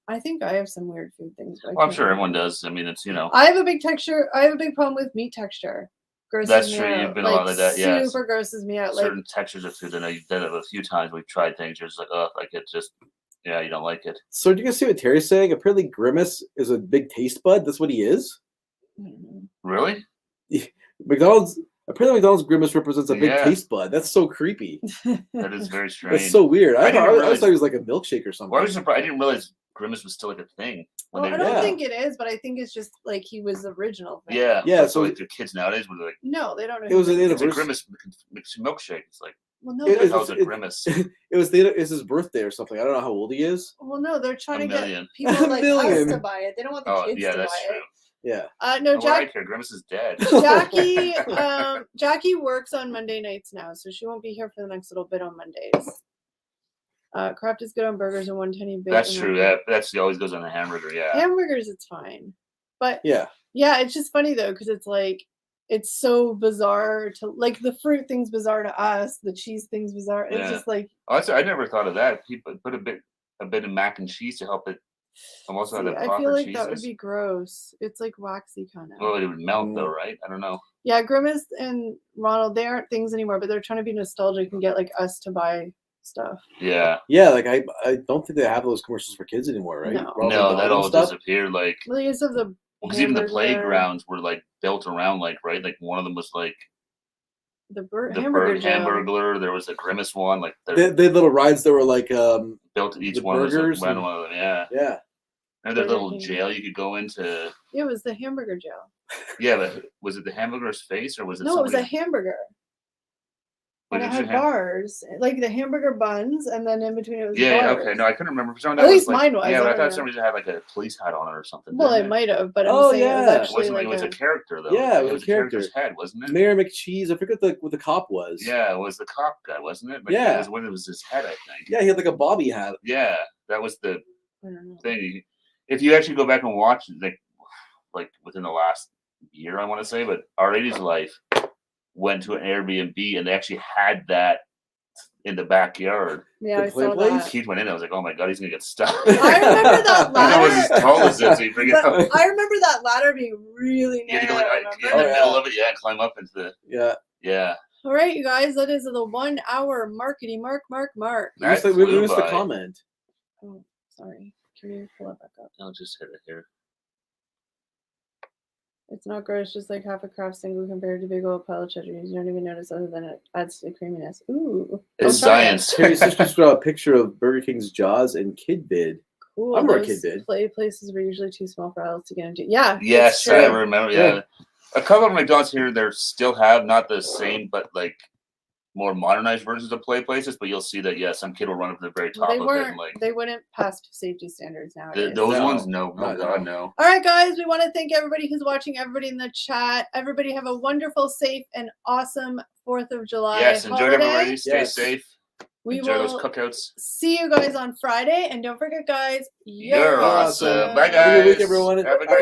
Speaker 2: I think I have some weird food things. But I
Speaker 1: Well, I'm
Speaker 2: can't
Speaker 1: sure
Speaker 2: remember.
Speaker 1: everyone does. I mean, it's
Speaker 2: I have a big texture. I have a big problem with meat texture. Grosses
Speaker 1: That's
Speaker 2: me
Speaker 1: true,
Speaker 2: out.
Speaker 1: you've been a lot like that, yeah.
Speaker 2: Super grosses me out. Like
Speaker 1: certain textures of food. I know you've done it a few times. We've tried things. You're just like, oh, like it just, yeah, you don't like it.
Speaker 3: So do you guys see what Terry's saying? Apparently, Grimace is a big taste bud. That's what he is.
Speaker 2: I don't know.
Speaker 1: Really?
Speaker 3: Apparently McDonald's Grimace represents a big
Speaker 1: Yeah.
Speaker 3: taste bud. That's so creepy.
Speaker 1: That is very strange.
Speaker 3: That's so weird.
Speaker 1: I
Speaker 3: I
Speaker 1: didn't
Speaker 3: thought
Speaker 1: realize-
Speaker 3: he was like a milkshake or something.
Speaker 1: Well, I was surprised. I didn't realize Grimace was still like a thing.
Speaker 2: Well, I
Speaker 1: they-
Speaker 2: don't
Speaker 3: Yeah.
Speaker 2: think it is, but I think it's just like he was the original thing.
Speaker 1: Yeah.
Speaker 3: Yeah,
Speaker 1: So
Speaker 3: so-
Speaker 1: like the kids nowadays were like,
Speaker 2: No, they don't know.
Speaker 3: It was
Speaker 2: who
Speaker 3: an
Speaker 2: he is.
Speaker 1: it's a
Speaker 3: anniversary.
Speaker 1: Grimace milkshake. It's like,
Speaker 2: Well, no,
Speaker 3: It-
Speaker 2: they're-
Speaker 1: that was a
Speaker 3: it-
Speaker 1: Grimace.
Speaker 3: It's his birthday or something. I don't know how old he is.
Speaker 2: well, no, they're trying
Speaker 1: A
Speaker 2: to get
Speaker 1: million.
Speaker 2: people
Speaker 3: A
Speaker 2: like
Speaker 3: million.
Speaker 2: us to buy it. They don't want the
Speaker 1: Oh,
Speaker 2: kids
Speaker 1: yeah,
Speaker 2: to
Speaker 1: that's
Speaker 2: buy
Speaker 1: true.
Speaker 2: it.
Speaker 3: Yeah.
Speaker 2: No,
Speaker 1: Oh, I
Speaker 2: Jack,
Speaker 1: care. Grimace is dead.
Speaker 2: Jackie, Jackie works on Monday nights now, so she won't be here for the next little bit on Mondays. Kraft is good on burgers and one tiny bit.
Speaker 1: That's
Speaker 2: and
Speaker 1: true.
Speaker 2: then-
Speaker 1: That's always goes on a hamburger. Yeah.
Speaker 2: Hamburgers, it's fine, but
Speaker 3: Yeah.
Speaker 2: yeah, it's just funny though because it's like it's so bizarre to like the fruit thing's bizarre to us, the cheese thing's bizarre. It's
Speaker 1: Yeah.
Speaker 2: just like
Speaker 1: Oh, I never thought of that. People put a bit of mac and cheese to help it almost
Speaker 2: see,
Speaker 1: have the
Speaker 2: I
Speaker 1: proper
Speaker 2: feel like
Speaker 1: cheeses.
Speaker 2: that would be gross. It's like waxy kind of.
Speaker 1: Well, it would melt though,
Speaker 3: Mm.
Speaker 1: right? I don't know.
Speaker 2: Yeah, Grimace and Ronald, they aren't things anymore, but they're trying to be nostalgic and get like us to buy stuff.
Speaker 1: Yeah.
Speaker 3: Yeah, like I don't think they have those commercials for kids anymore, right?
Speaker 2: No.
Speaker 3: Ronald
Speaker 1: No,
Speaker 3: McDonald
Speaker 1: that
Speaker 3: and
Speaker 1: all
Speaker 3: stuff?
Speaker 1: disappeared. Like,
Speaker 2: Well, you have the
Speaker 1: because even the
Speaker 2: hamburger,
Speaker 1: playgrounds were like built around like right. Like one of them was like
Speaker 2: the
Speaker 1: the
Speaker 2: hamburger
Speaker 1: bird
Speaker 2: joke.
Speaker 1: Hamburglar. There was a Grimace one. Like
Speaker 3: They
Speaker 1: they
Speaker 3: had little rides that were like
Speaker 1: built each
Speaker 3: the
Speaker 1: one was
Speaker 3: burgers
Speaker 1: like,
Speaker 3: and-
Speaker 1: one of them. Yeah.
Speaker 3: yeah.
Speaker 1: And there's a
Speaker 2: Burger
Speaker 1: little
Speaker 2: King.
Speaker 1: jail you could go into.
Speaker 2: It was the hamburger joke.
Speaker 1: Yeah, but was it the hamburger's face or was it?
Speaker 2: No, it was a
Speaker 1: somebody-
Speaker 2: hamburger. And it
Speaker 1: did you
Speaker 2: had
Speaker 1: have?
Speaker 2: bars, like the hamburger buns, and then in between it was
Speaker 1: Yeah,
Speaker 2: bars.
Speaker 1: okay. No, I couldn't remember. For some
Speaker 2: At
Speaker 1: reason,
Speaker 2: least
Speaker 1: that was
Speaker 2: mine was.
Speaker 1: Yeah,
Speaker 2: I
Speaker 1: but I
Speaker 2: don't
Speaker 1: thought
Speaker 2: know.
Speaker 1: somebody had like a police hat on it or something.
Speaker 2: Well,
Speaker 1: didn't
Speaker 2: it might have, but I'm
Speaker 3: Oh,
Speaker 2: saying it was
Speaker 3: yeah.
Speaker 1: It
Speaker 2: actually
Speaker 1: wasn't.
Speaker 2: like
Speaker 1: It was a character though.
Speaker 3: Yeah,
Speaker 1: it
Speaker 3: it was
Speaker 1: was
Speaker 3: a
Speaker 1: a character's
Speaker 3: character.
Speaker 1: head, wasn't it?
Speaker 3: Mayor McCheese. I forget what the cop was.
Speaker 1: Yeah, it was the cop guy, wasn't it? Like,
Speaker 3: Yeah.
Speaker 1: it was when it was his head, I think.
Speaker 3: Yeah, he had like a bobby hat.
Speaker 1: Yeah, that was the
Speaker 2: I don't know.
Speaker 1: thing. If you actually go back and watch, like within the last year, I want to say, but Our Lady's Life went to an Airbnb and they actually had that in the backyard.
Speaker 2: Yeah,
Speaker 3: The
Speaker 2: I
Speaker 3: play
Speaker 2: saw
Speaker 3: place?
Speaker 2: that.
Speaker 1: Keith went in. I was like, oh my god, he's gonna get stuck.
Speaker 2: I remember that
Speaker 1: And it was
Speaker 2: ladder.
Speaker 1: as tall as it, so you bring it
Speaker 2: But
Speaker 1: up.
Speaker 2: I remember that ladder being really
Speaker 1: You had
Speaker 2: narrow.
Speaker 1: to go like,
Speaker 2: remember?
Speaker 1: in the
Speaker 3: Oh, yeah.
Speaker 1: middle of it, and climb up into the
Speaker 3: Yeah.
Speaker 2: All right, you guys, that is the 1 hour marketing mark.
Speaker 1: That
Speaker 3: We
Speaker 1: flew
Speaker 3: missed the
Speaker 1: by.
Speaker 3: comment.
Speaker 2: Oh, sorry. Can you pull it back up?
Speaker 1: I'll just hit it here.
Speaker 2: It's not gross, just like half a Kraft single compared to big old pile of cheddar. You don't even notice other than it adds to the creaminess. Ooh.
Speaker 1: It's
Speaker 2: I'll try it.
Speaker 1: science.
Speaker 3: Terry just got a picture of Burger King's Jaws and Kid Bid.
Speaker 2: Cool.
Speaker 3: I remember
Speaker 2: Those
Speaker 3: Kid Bid.
Speaker 2: play places were usually too small for adults to get into. Yeah. it's
Speaker 1: Yes,
Speaker 2: true.
Speaker 1: I remember. Yeah.
Speaker 3: Yeah.
Speaker 1: A couple of McDonald's here, they still have not the same, but like more modernized versions of play places. But you'll see that, yeah, some kid will run up to the very top
Speaker 2: They
Speaker 1: of it.
Speaker 2: weren't.
Speaker 1: And like
Speaker 2: They wouldn't pass safety standards nowadays.
Speaker 1: those
Speaker 3: No,
Speaker 1: ones, no. Oh,
Speaker 3: not
Speaker 1: God,
Speaker 3: now.
Speaker 1: no.
Speaker 2: All right, guys, we want to thank everybody who's watching, everybody in the chat. Everybody have a wonderful, safe, and awesome 4th of July
Speaker 1: Yes, enjoy it,
Speaker 2: holiday.
Speaker 1: everybody. Stay
Speaker 3: Yes.
Speaker 1: safe.
Speaker 2: We
Speaker 1: Enjoy those
Speaker 2: will
Speaker 1: cookouts.
Speaker 2: see you guys on Friday. And don't forget, guys,
Speaker 1: You're awesome. Bye,
Speaker 3: Have a good week,
Speaker 1: guys.
Speaker 3: everyone.
Speaker 1: Have a great